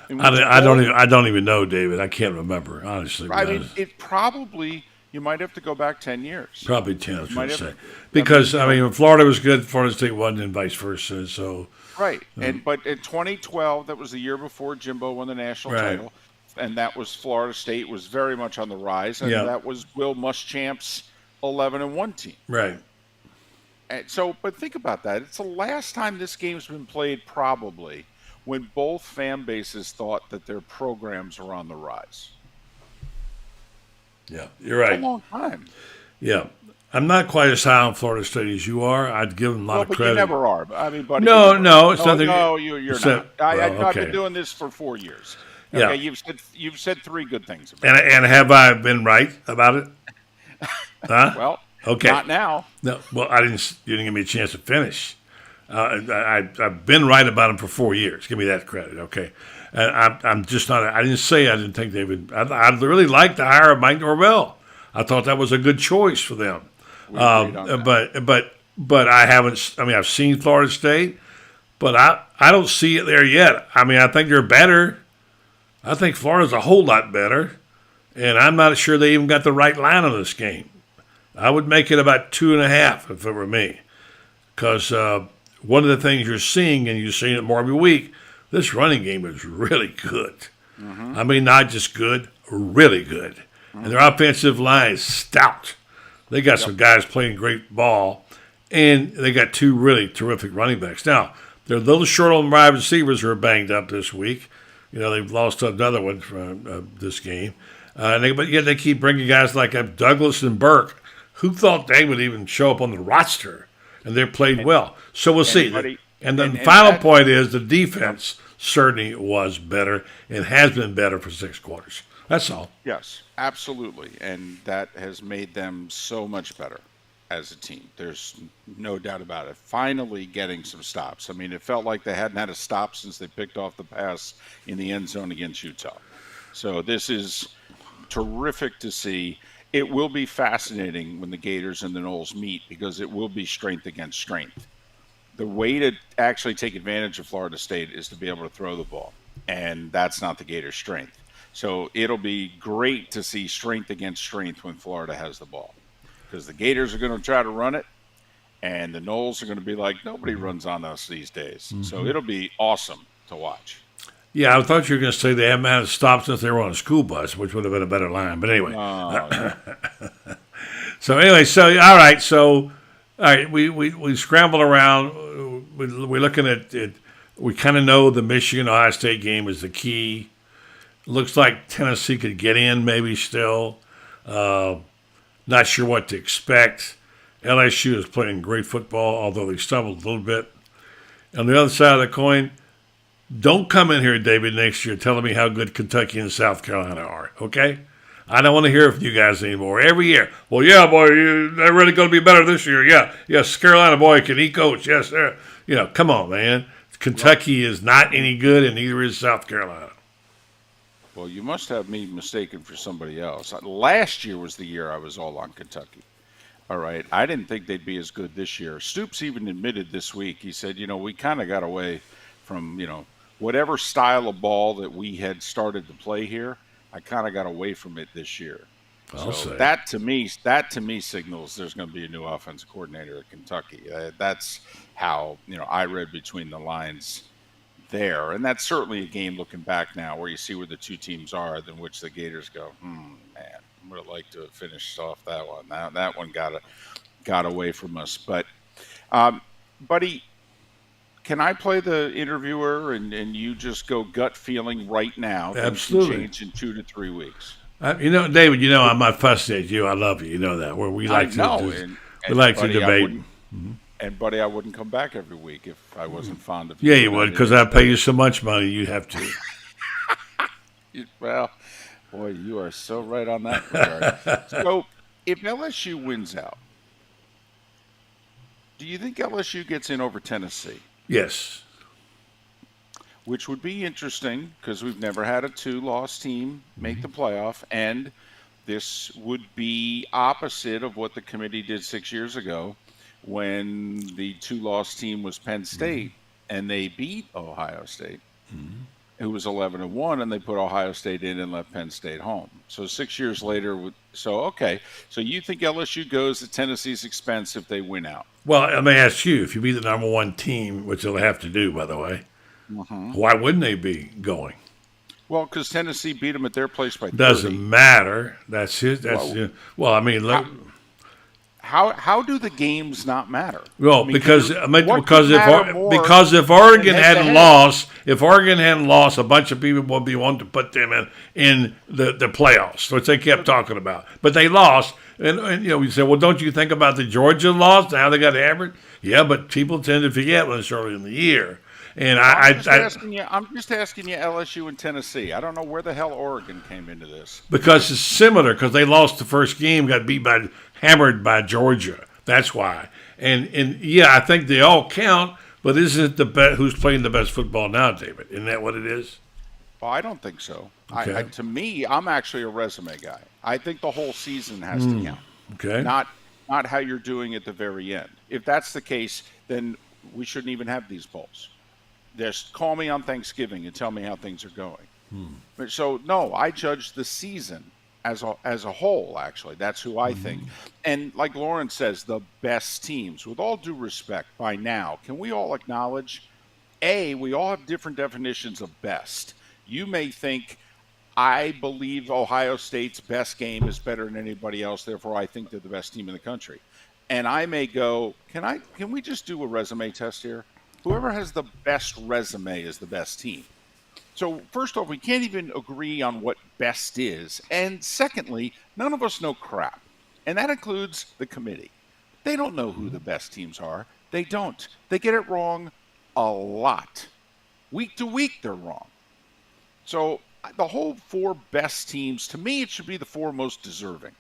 I don't even know, David. I can't remember, honestly. I mean, it probably, you might have to go back 10 years. Probably 10, I was going to say. Because, when Florida was good, Florida State wasn't, and vice versa. So right. But in 2012, that was the year before Jimbo won the national title. And that was Florida State was very much on the rise. And that was Will Muschamp's 11-1 team. Right. And so, but think about that. It's the last time this game's been played probably when both fan bases thought that their programs were on the rise. Yeah, you're right. It's a long time. Yeah. I'm not quite as high on Florida State as you are. I'd give them a lot of credit. But you never are. I mean, buddy. No, it's nothing. No, you're not. I've been doing this for 4 years. Okay, yeah. You've said 3 good things about it. And have I been right about it? Huh? Well, okay. Not now. No. Well, you didn't give me a chance to finish. I've been right about them for 4 years. Give me that credit, okay? I'm just not. I didn't say I didn't think they would. I really liked the hire of Mike Norvell. I thought that was a good choice for them. But I haven't. I mean, I've seen Florida State, but I don't see it there yet. I mean, I think they're better. I think Florida's a whole lot better, and I'm not sure they even got the right line on this game. I would make it about 2.5 if it were me, because one of the things you're seeing, and you're seeing it more every week, this running game is really good. Mm-hmm. I mean, not just good, really good. Mm-hmm. And their offensive line is stout. They got some guys playing great ball, and they got two really terrific running backs. Now, they're a little short on wide receivers who are banged up this week. They've lost another one from this game. But yet they keep bringing guys like Douglas and Burke. Who thought they would even show up on the roster? And they're played well. So we'll see. And then the final point is the defense certainly was better and has been better for 6 quarters. That's all. Yes, absolutely. And that has made them so much better as a team. There's no doubt about it. Finally getting some stops. I mean, it felt like they hadn't had a stop since they picked off the pass in the end zone against Utah. So this is terrific to see. It will be fascinating when the Gators and the Noles meet because it will be strength against strength. The way to actually take advantage of Florida State is to be able to throw the ball, and that's not the Gators' strength. So it'll be great to see strength against strength when Florida has the ball because the Gators are going to try to run it, and the Noles are going to be like, nobody runs on us these days. Mm-hmm. So it'll be awesome to watch. Yeah, I thought you were going to say they haven't had a stop since they were on a school bus, which would have been a better line. But anyway. So all right. So, all right, we scramble around. We're looking at it. We kind of know the Michigan-Ohio State game is the key. Looks like Tennessee could get in maybe still. Not sure what to expect. LSU is playing great football, although they stumbled a little bit. On the other side of the coin, don't come in here, David, next year telling me how good Kentucky and South Carolina are, okay? I don't want to hear from you guys anymore. Every year, well, yeah, boy, they're really going to be better this year. Yeah, yes, Carolina boy can he coach? Yes, sir. Come on, man. Kentucky is not any good, and neither is South Carolina. Well, you must have me mistaken for somebody else. Last year was the year I was all on Kentucky. All right, I didn't think they'd be as good this year. Stoops even admitted this week. He said, we kind of got away from, whatever style of ball that we had started to play here, I kind of got away from it this year. That to me signals there's going to be a new offensive coordinator at Kentucky. That's how I read between the lines there, and that's certainly a game looking back now where you see where the two teams are, than which the Gators go, man, I would have liked to have finished off that one. That one got away from us, but buddy. Can I play the interviewer and you just go gut feeling right now? Absolutely. Change in 2 to 3 weeks. David, I'm not fussy at you. I love you. You know that. Where we like to debate. And buddy, I wouldn't come back every week if I wasn't fond of you. Yeah, you would, because I pay you so much money, you'd have to. Well, boy, you are so right on that regard. So, if LSU wins out, do you think LSU gets in over Tennessee? Yes. Which would be interesting because we've never had a 2-loss team make the playoff, and this would be opposite of what the committee did 6 years ago when the 2-loss team was Penn State and they beat Ohio State, who was 11-1, and they put Ohio State in and left Penn State home. So 6 years later, so you think LSU goes at Tennessee's expense if they win out? Well, let me ask you, if you be the number 1 team, which they'll have to do, by the way, why wouldn't they be going? Well, because Tennessee beat them at their place by 30. Doesn't matter. That's his. How do the games not matter? Well, because if Oregon hadn't lost, a bunch of people would be wanting to put them in the playoffs, which they kept talking about. But they lost, and we said, well, don't you think about the Georgia loss? Now they got hammered. Yeah, but people tend to forget when it's early in the year. And I'm just asking you, LSU and Tennessee. I don't know where the hell Oregon came into this. Because it's similar, because they lost the first game, got hammered by Georgia. That's why. And yeah, I think they all count, but isn't it who's playing the best football now, David? Isn't that what it is? Well, I don't think so. Okay. To me, I'm actually a resume guy. I think the whole season has to count. Okay. Not how you're doing at the very end. If that's the case, then we shouldn't even have these polls. Just call me on Thanksgiving and tell me how things are going. So, no, I judge the season as a whole, actually. That's who I think. And like Lauren says, the best teams, with all due respect, by now, can we all acknowledge, we all have different definitions of best. You may think I believe Ohio State's best game is better than anybody else. Therefore, I think they're the best team in the country. And I may go, can we just do a resume test here? Whoever has the best resume is the best team. So first off, we can't even agree on what best is. And secondly, none of us know crap. And that includes the committee. They don't know who the best teams are. They don't. They get it wrong a lot. Week to week, they're wrong. So the whole 4 best teams, to me, it should be the 4 most deserving.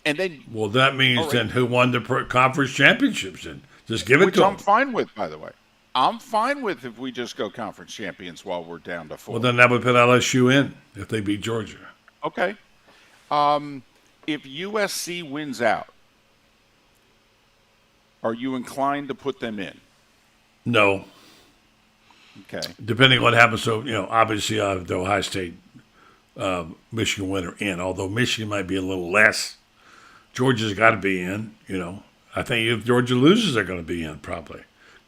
And then, well, that means then who won the conference championships? And just give it to them. Which I'm fine with, by the way. I'm fine with if we just go conference champions while we're down to 4. Well, then that would put LSU in if they beat Georgia. Okay. If USC wins out, are you inclined to put them in? No. Okay. Depending on what happens, so obviously the Ohio State, Michigan winner in. Although Michigan might be a little less, Georgia's got to be in. I think if Georgia loses, they're going to be in probably.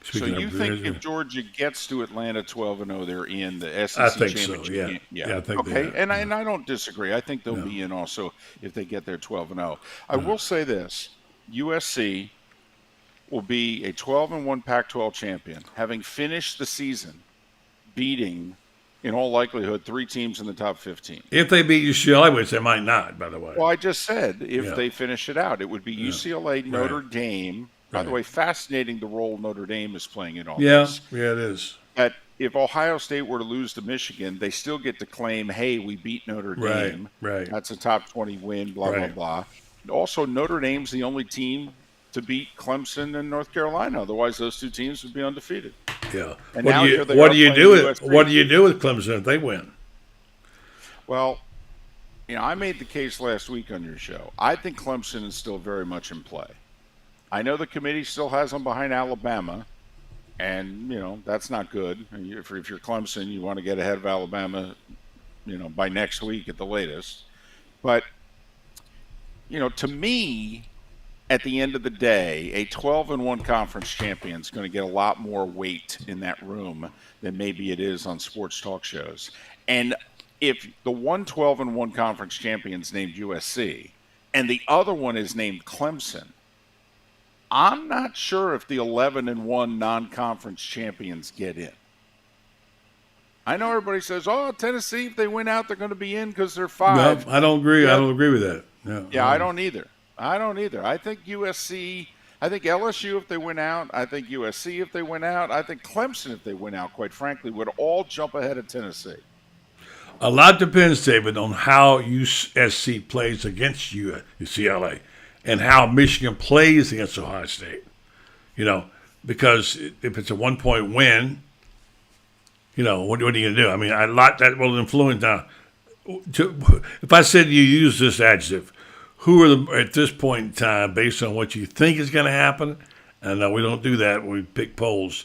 So you think if Georgia gets to Atlanta 12-0, they're in the SEC I think championship so. Yeah. game? Yeah, I think okay, and I don't disagree. I think they'll be in also if they get there 12-0. I will say this: USC will be a 12-1 Pac-12 champion, having finished the season beating, in all likelihood, 3 teams in the top 15. If they beat UCLA, which they might not, by the way. Well, I just said if they finish it out, it would be UCLA, Notre Dame. By the way, fascinating the role Notre Dame is playing in all this. Yeah, it is. That if Ohio State were to lose to Michigan, they still get to claim, hey, we beat Notre Dame. Right. That's a top 20 win, blah, blah, blah. Also, Notre Dame's the only team to beat Clemson and North Carolina. Otherwise, those 2 teams would be undefeated. Yeah. And what do you do with Clemson if they win? Well, I made the case last week on your show. I think Clemson is still very much in play. I know the committee still has them behind Alabama, and, that's not good. If you're Clemson, you want to get ahead of Alabama, by next week at the latest. But, to me, at the end of the day, a 12-1 conference champion is going to get a lot more weight in that room than maybe it is on sports talk shows. And if the one 12-1 conference champion is named USC and the other one is named Clemson, I'm not sure if the 11-1 non-conference champions get in. I know everybody says, Tennessee, if they win out, they're going to be in because they're 5. No, I don't agree. Yeah. I don't agree with that. No, yeah, I don't either. I think USC, I think LSU if they win out, I think USC if they win out, I think Clemson if they win out, quite frankly, would all jump ahead of Tennessee. A lot depends, David, on how USC plays against UCLA and how Michigan plays against Ohio State. Because if it's a 1-point win, what are you going to do? I mean, a lot that will influence now. If I said you use this adjective, who are at this point in time, based on what you think is going to happen, and we don't do that when we pick polls,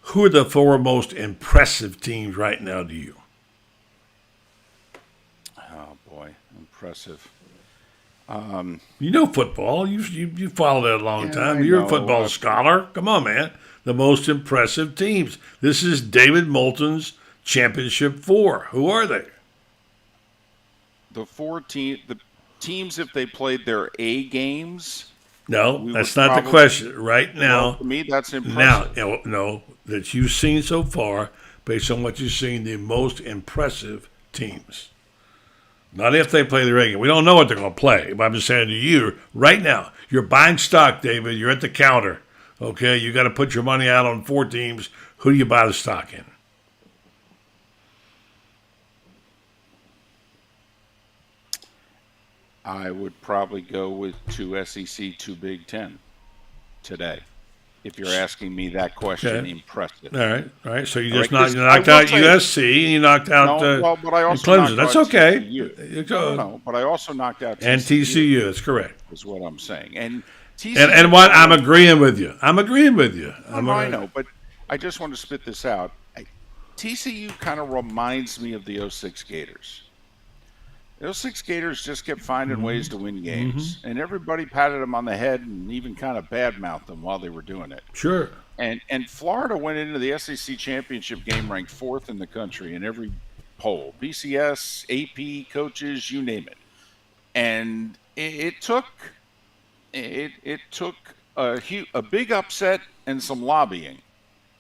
who are the 4 most impressive teams right now to you? Oh, boy, impressive. Football. You followed it a long time. You're a football scholar. Come on, man. The most impressive teams. This is David Moulton's championship 4. Who are they? The 4 teams, if they played their A games. No, that's not the question. Right now, well, to me, that's impressive. No, that you've seen so far, based on what you've seen, the most impressive teams. Not if they play the regular. We don't know what they're going to play. But I'm just saying to you, right now, you're buying stock, David. You're at the counter. Okay, you got to put your money out on 4 teams. Who do you buy the stock in? I would probably go with 2 SEC, 2 Big Ten today. If you're asking me that question, impressive. All right. So you just knocked out USC and you knocked out but I also Clemson. That's okay. No, but I also knocked out and TCU. That's correct. Is what I'm saying. And TCU. And what I'm agreeing with you. I know, but I just want to spit this out. TCU kind of reminds me of the 06 Gators. The 06 Gators just kept finding ways to win games, and everybody patted them on the head and even kind of badmouthed them while they were doing it. Sure. And Florida went into the SEC championship game ranked 4th in the country in every poll, BCS, AP, coaches, you name it. And it took a big upset and some lobbying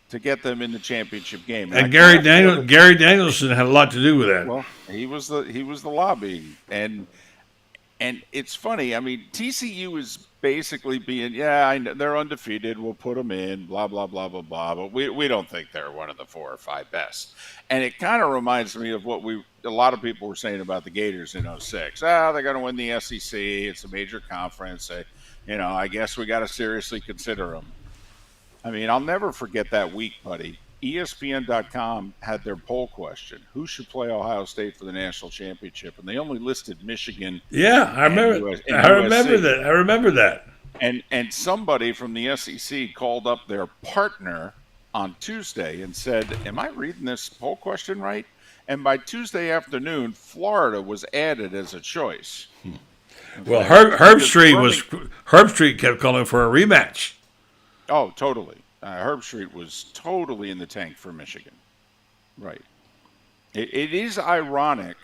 to get them in the championship game. And Gary Danielson had a lot to do with that. Well, he was the lobbying, and it's funny. I mean, TCU is basically being, I know they're undefeated. We'll put them in, blah blah blah blah blah. But we don't think they're one of the 4 or 5 best. And it kind of reminds me of what a lot of people were saying about the Gators in 06. They're going to win the SEC. It's a major conference. I guess we got to seriously consider them. I mean, I'll never forget that week, buddy. ESPN.com had their poll question: who should play Ohio State for the national championship? And they only listed Michigan. Yeah, I remember. I remember that. And somebody from the SEC called up their partner on Tuesday and said, "Am I reading this poll question right?" And by Tuesday afternoon, Florida was added as a choice. Well, Herb Street kept calling for a rematch. Oh, totally. Herb Street was totally in the tank for Michigan. Right. It is ironic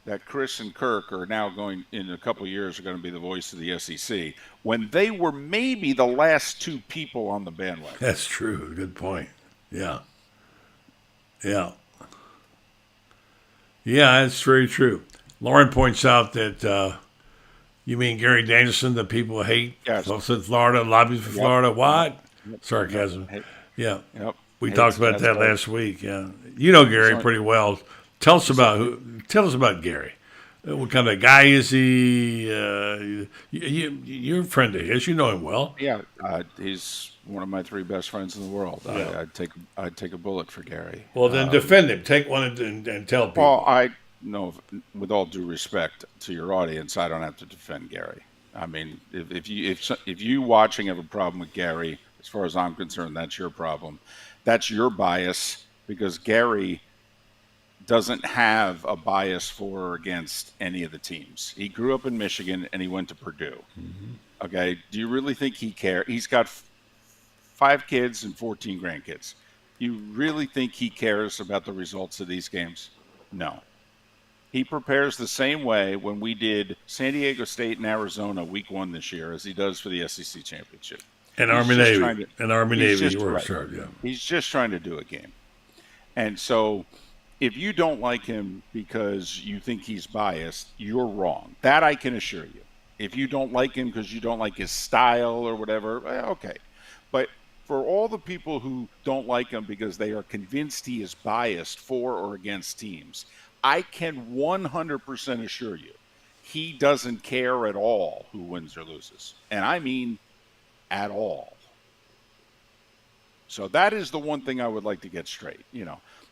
that Chris and Kirk are now going, in a couple of years, are going to be the voice of the SEC when they were maybe the last 2 people on the bandwagon. That's true. Good point. Yeah. Yeah. Yeah, that's very true. Lauren points out that you mean Gary Danielson, that people hate? Yes. From Florida, lobbies for Florida. What? Sarcasm. Yeah. Yep. We talked about that last week. Yeah. You know Gary pretty well. Tell us about Gary. What kind of guy is he? You're a friend of his. You know him well. Yeah. He's one of my 3 best friends in the world. Yeah. I'd take a bullet for Gary. Well, then defend him. Take one and tell people. Well, with all due respect to your audience, I don't have to defend Gary. I mean, if you watching have a problem with Gary, as far as I'm concerned, that's your problem. That's your bias, because Gary doesn't have a bias for or against any of the teams. He grew up in Michigan and he went to Purdue. Mm-hmm. Okay, do you really think he cares? He's got 5 kids and 14 grandkids. You really think he cares about the results of these games? No. He prepares the same way when we did San Diego State and Arizona week 1 this year as he does for the SEC championship. And Army-Navy. He works hard, yeah. He's just trying to do a game. And so if you don't like him because you think he's biased, you're wrong. That I can assure you. If you don't like him because you don't like his style or whatever, okay. But for all the people who don't like him because they are convinced he is biased for or against teams, I can 100% assure you he doesn't care at all who wins or loses. And I mean at all. So that is the one thing I would like to get straight.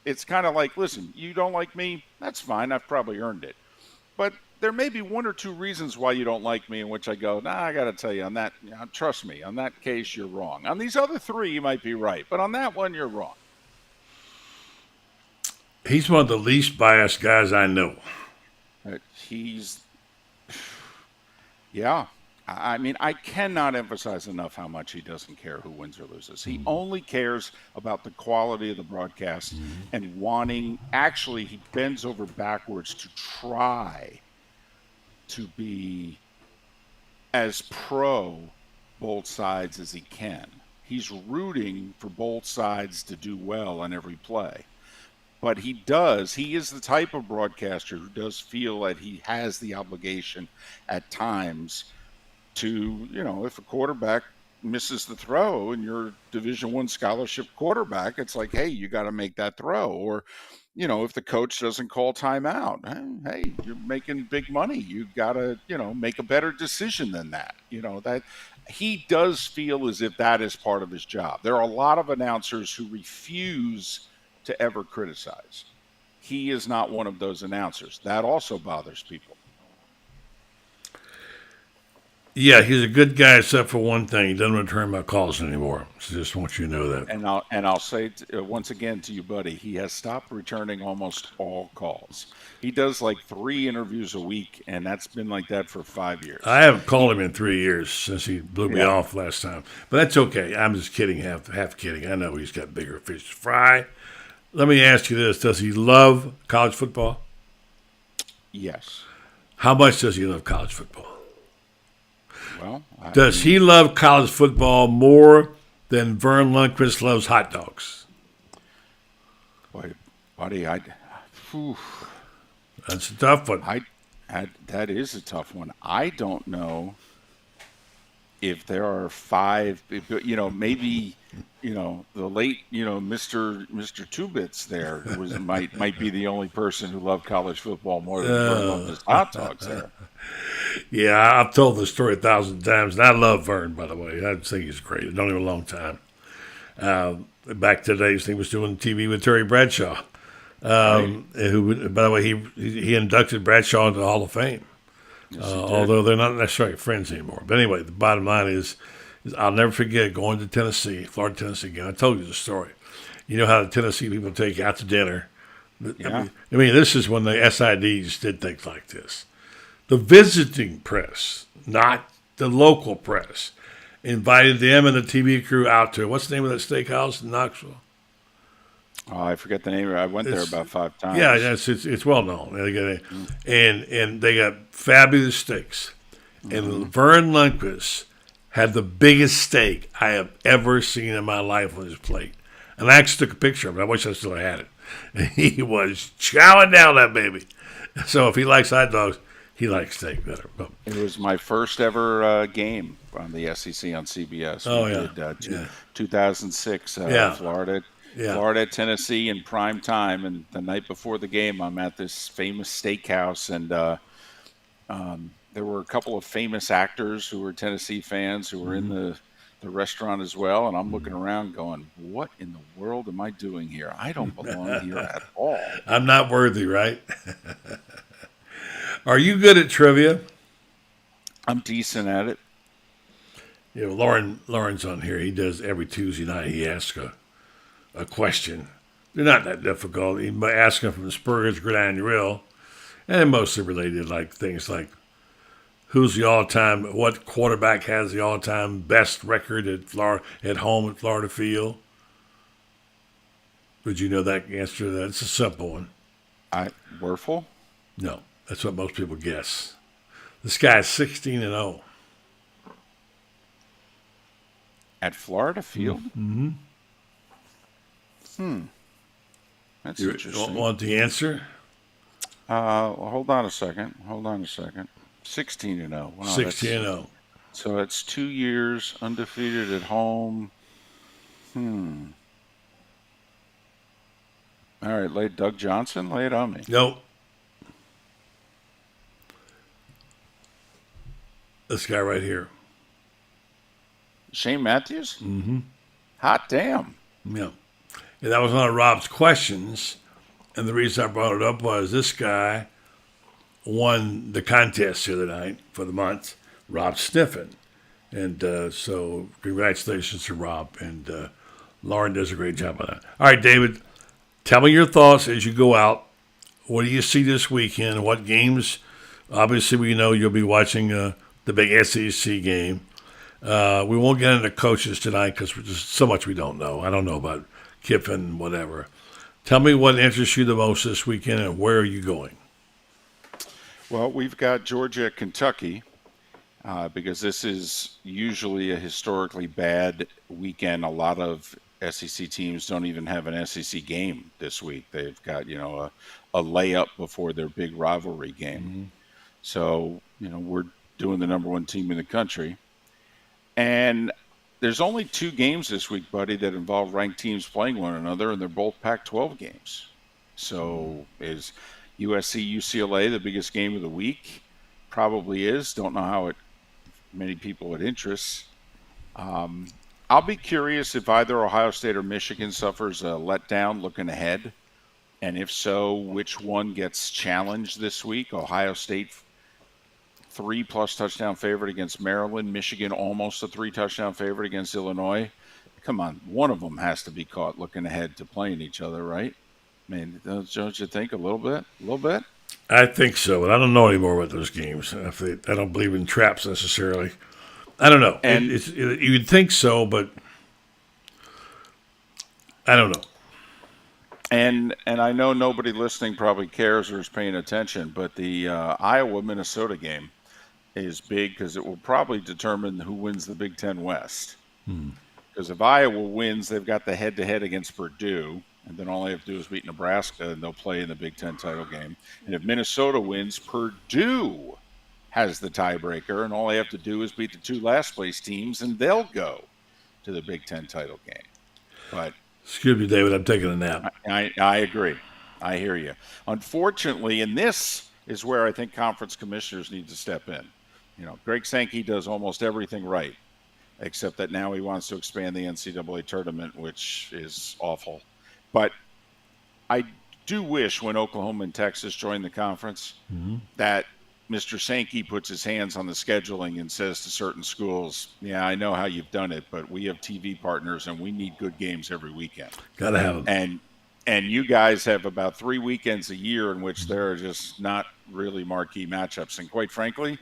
It's kind of like, listen, you don't like me? That's fine. I've probably earned it. But there may be 1 or 2 reasons why you don't like me in which I go, I got to tell you on that, trust me, on that case, you're wrong. On these other 3, you might be right. But on that one, you're wrong. He's one of the least biased guys I know. Yeah. I mean, I cannot emphasize enough how much he doesn't care who wins or loses. He only cares about the quality of the broadcast and actually, he bends over backwards to try to be as pro both sides as he can. He's rooting for both sides to do well on every play. But he is the type of broadcaster who does feel that he has the obligation at times to, if a quarterback misses the throw and you're a Division I scholarship quarterback, it's like, hey, you got to make that throw. Or, if the coach doesn't call timeout, hey, you're making big money. You got to, make a better decision than that. That he does feel as if that is part of his job. There are a lot of announcers who refuse to ever criticize. He is not one of those announcers. That also bothers people. Yeah, he's a good guy except for one thing. He doesn't return my calls anymore. So just want you to know that. And I'll say once again to you, buddy, he has stopped returning almost all calls. He does like 3 interviews a week, and that's been like that for 5 years. I haven't called him in 3 years since he blew me off last time. But that's okay. I'm just kidding, half kidding. I know he's got bigger fish to fry. Let me ask you this. Does he love college football? Yes. How much does he love college football? Well, does he love college football more than Vern Lundquist loves hot dogs? Boy, buddy, that's a tough one. That is a tough one. I don't know if there are 5, maybe, the late, Mr. Two Bits there might be the only person who loved college football more than Vern loved his hot dogs there. Yeah, I've told the story 1,000 times, and I love Vern, by the way. I think he's great. I've known him a long time. Back to the days he was doing TV with Terry Bradshaw, who, by the way, he inducted Bradshaw into the Hall of Fame. Although they're not necessarily friends anymore. But anyway, the bottom line is I'll never forget going to Tennessee, Florida, Tennessee again. I told you the story. You know how the Tennessee people take you out to dinner. Yeah. I mean, this is when the SIDs did things like this. The visiting press, not the local press, invited them and the TV crew out to, what's the name of that steakhouse in Knoxville? Oh, I forget the name. I went there about 5 times. Yeah, it's well known. And they got fabulous steaks. And Vern Lundquist had the biggest steak I have ever seen in my life on his plate. And I actually took a picture of it. I wish I still had it. And he was chowing down that baby. So if he likes hot dogs, he likes steak better. It was my first ever game on the SEC on CBS. We did 2006, Florida. Yeah. Florida, Tennessee in prime time, and the night before the game, I'm at this famous steakhouse, and there were a couple of famous actors who were Tennessee fans who were in the restaurant as well, and I'm looking around going, what in the world am I doing here? I don't belong here at all. I'm not worthy, right? Are you good at trivia? I'm decent at it. Lauren's on here. He does every Tuesday night. He asks a question. They're not that difficult. He might ask them from the Spurs Gridiron Grill, and they're mostly related, like things like what quarterback has the all-time best record at home at Florida Field? Would you know that answer to that? It's a simple one. Werfel? No, that's what most people guess. This guy's 16-0 at Florida Field. Mm-hmm. That's interesting. Want the answer? Hold on a second. 16-0. Wow, 16-0. So it's 2 years undefeated at home. All right, Doug Johnson, lay it on me. Nope. This guy right here. Shane Matthews? Mm-hmm. Hot damn. Yeah. And that was one of Rob's questions. And the reason I brought it up was this guy won the contest the other night for the month, Rob Sniffen. And so congratulations to Rob. And Lauren does a great job on that. All right, David, tell me your thoughts as you go out. What do you see this weekend? What games? Obviously, we know you'll be watching the big SEC game. We won't get into coaches tonight because there's so much we don't know. I don't know about Kiffin, whatever. Tell me what interests you the most this weekend and where are you going? Well, we've got Georgia, Kentucky, because this is usually a historically bad weekend. A lot of SEC teams don't even have an SEC game this week. They've got, a layup before their big rivalry game. Mm-hmm. So, we're doing the number one team in the country. And there's only 2 games this week, buddy, that involve ranked teams playing one another, and they're both Pac-12 games. So is USC UCLA the biggest game of the week? Probably is. Don't know how many people it interests. I'll be curious if either Ohio State or Michigan suffers a letdown looking ahead. And if so, which one gets challenged this week? Ohio State 3+ touchdown favorite against Maryland. Michigan almost a 3 touchdown favorite against Illinois. Come on, one of them has to be caught looking ahead to playing each other, right? I mean, don't you think a little bit? I think so, but I don't know anymore about those games. I don't believe in traps necessarily. I don't know. And you'd think so, but I don't know. And I know nobody listening probably cares or is paying attention, but the Iowa-Minnesota game is big because it will probably determine who wins the Big Ten West. Because if Iowa wins, they've got the head-to-head against Purdue, and then all they have to do is beat Nebraska, and they'll play in the Big Ten title game. And if Minnesota wins, Purdue has the tiebreaker, and all they have to do is beat the two last-place teams, and they'll go to the Big Ten title game. But excuse me, David, I'm taking a nap. I agree. I hear you. Unfortunately, and this is where I think conference commissioners need to step in. Greg Sankey does almost everything right, except that now he wants to expand the NCAA tournament, which is awful. But I do wish when Oklahoma and Texas join the conference that Mr. Sankey puts his hands on the scheduling and says to certain schools, yeah, I know how you've done it, but we have TV partners and we need good games every weekend. Got to have them. And you guys have about 3 weekends a year in which there are just not really marquee matchups. And quite frankly,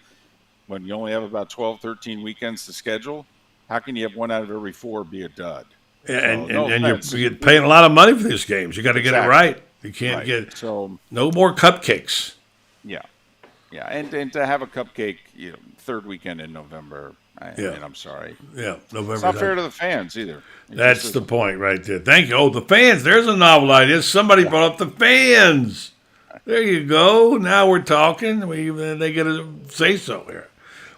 when you only have about 12, 13 weekends to schedule, how can you have 1 out of every 4 be a dud? And you're paying a lot of money for these games. You got to get it right. You can't get no more cupcakes. Yeah, and to have a cupcake, third weekend in November. I mean, I'm sorry. Yeah, November. It's not fair to the fans either. That's the point right there. Thank you. Oh, the fans. There's a novel idea. Somebody brought up the fans. There you go. Now we're talking. They get to say so here.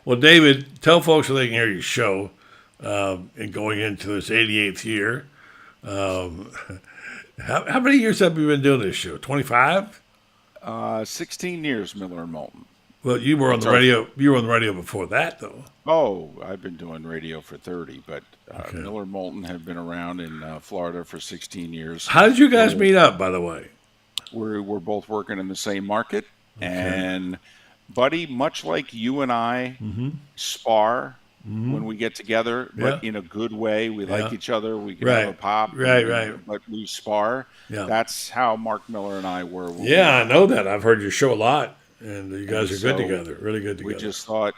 Well, David, tell folks so they can hear your show. And going into this 88th year, how many years have you been doing this show? 25? 16 years, Miller and Moulton. Well, you were on the radio. You were on the radio before that, though. Oh, I've been doing radio for 30, but Miller and Moulton have been around in Florida for 16 years. How did you guys meet up, by the way? We're both working in the same market, and Buddy, much like you and I spar when we get together, but in a good way. We like each other. We can have a pop. Right. But we spar. Yeah. That's how Mark Miller and I were. I know that. I've heard your show a lot, and you guys are good together, really good together. We just thought,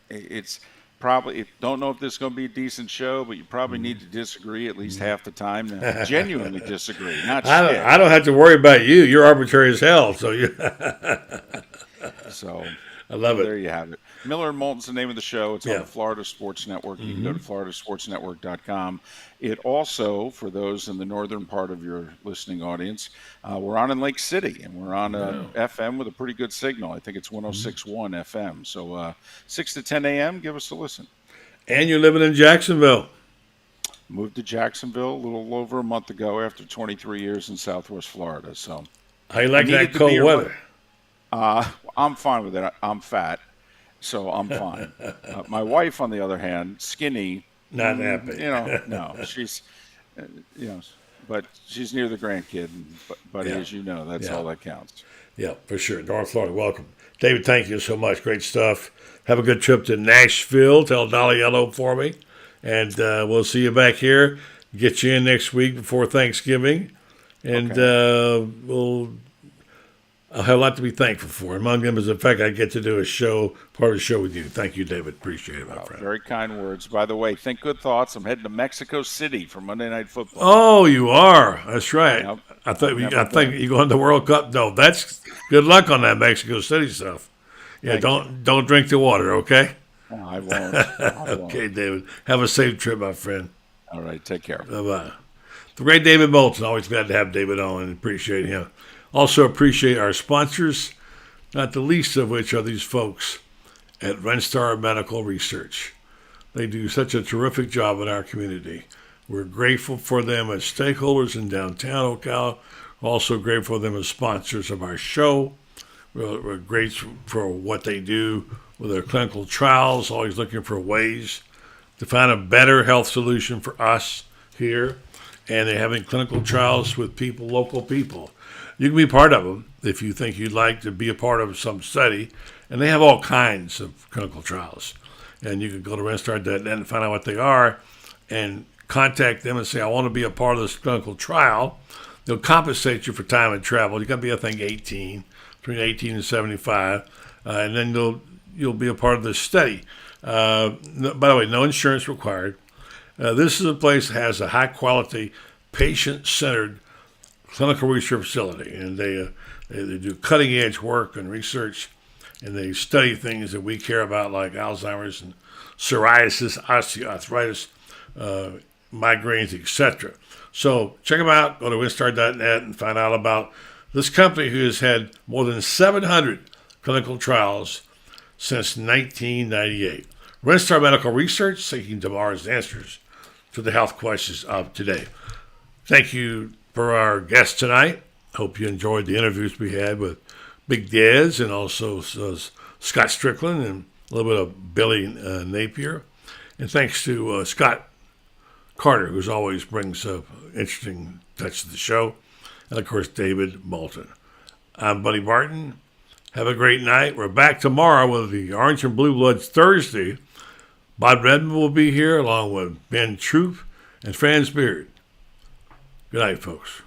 it's probably, don't know if this is going to be a decent show, but you probably need to disagree at least half the time. Genuinely disagree, not shit. I don't have to worry about you. You're arbitrary as hell, so you... So I love it. There you have it. Miller and Moulton's the name of the show. It's on the Florida Sports Network. You can go to floridasportsnetwork.com. It also, for those in the northern part of your listening audience, we're on in Lake City, and we're on FM with a pretty good signal. I think it's 106.1 FM. So 6 to 10 a.m., give us a listen. And you're living in Jacksonville. Moved to Jacksonville a little over a month ago after 23 years in Southwest Florida. So how you like that cold weather? I'm fine with it. I'm fat, so I'm fine. My wife, on the other hand, skinny. Not happy. No, she's, but she's near the grandkid. But as you know, that's all that counts. Yeah, for sure. North Florida, welcome. David, thank you so much. Great stuff. Have a good trip to Nashville. Tell Dolly hello for me. And we'll see you back here. Get you in next week before Thanksgiving. And I'll have a lot to be thankful for. Among them is the fact I get to do part of the show with you. Thank you, David. Appreciate it, my friend. Very kind words. By the way, think good thoughts. I'm heading to Mexico City for Monday Night Football. Oh, you are. That's right. Yep. I think you going to the World Cup. No, that's good luck on that Mexico City stuff. Yeah, don't drink the water, okay? No, I won't. Okay, David. Have a safe trip, my friend. All right. Take care. Bye-bye. The great David Moulton. Always glad to have David on and appreciate him. Also appreciate our sponsors, not the least of which are these folks at Renstar Medical Research. They do such a terrific job in our community. We're grateful for them as stakeholders in downtown Ocala. Also grateful for them as sponsors of our show. We're grateful for what they do with their clinical trials, always looking for ways to find a better health solution for us here. And they're having clinical trials with local people. You can be part of them if you think you'd like to be a part of some study. And they have all kinds of clinical trials. And you can go to Renstar.net and find out what they are and contact them and say, I want to be a part of this clinical trial. They'll compensate you for time and travel. You got to be, I think, between 18 and 75. And then you'll be a part of this study. By the way, no insurance required. This is a place that has a high-quality, patient-centered clinical research facility, and they do cutting edge work and research, and they study things that we care about, like Alzheimer's and psoriasis, osteoarthritis, migraines, etc. So check them out. Go to winstar.net and find out about this company who has had more than 700 clinical trials since 1998. WinStar Medical Research, seeking tomorrow's answers to the health questions of today. Thank you for our guest tonight. Hope you enjoyed the interviews we had with Big Dez and also Scott Strickland and a little bit of Billy Napier. And thanks to Scott Carter, who always brings an interesting touch to the show. And, of course, David Moulton. I'm Buddy Barton. Have a great night. We're back tomorrow with the Orange and Blue Bloods Thursday. Bob Redmond will be here along with Ben Troop and Franz Beard. Good night, folks.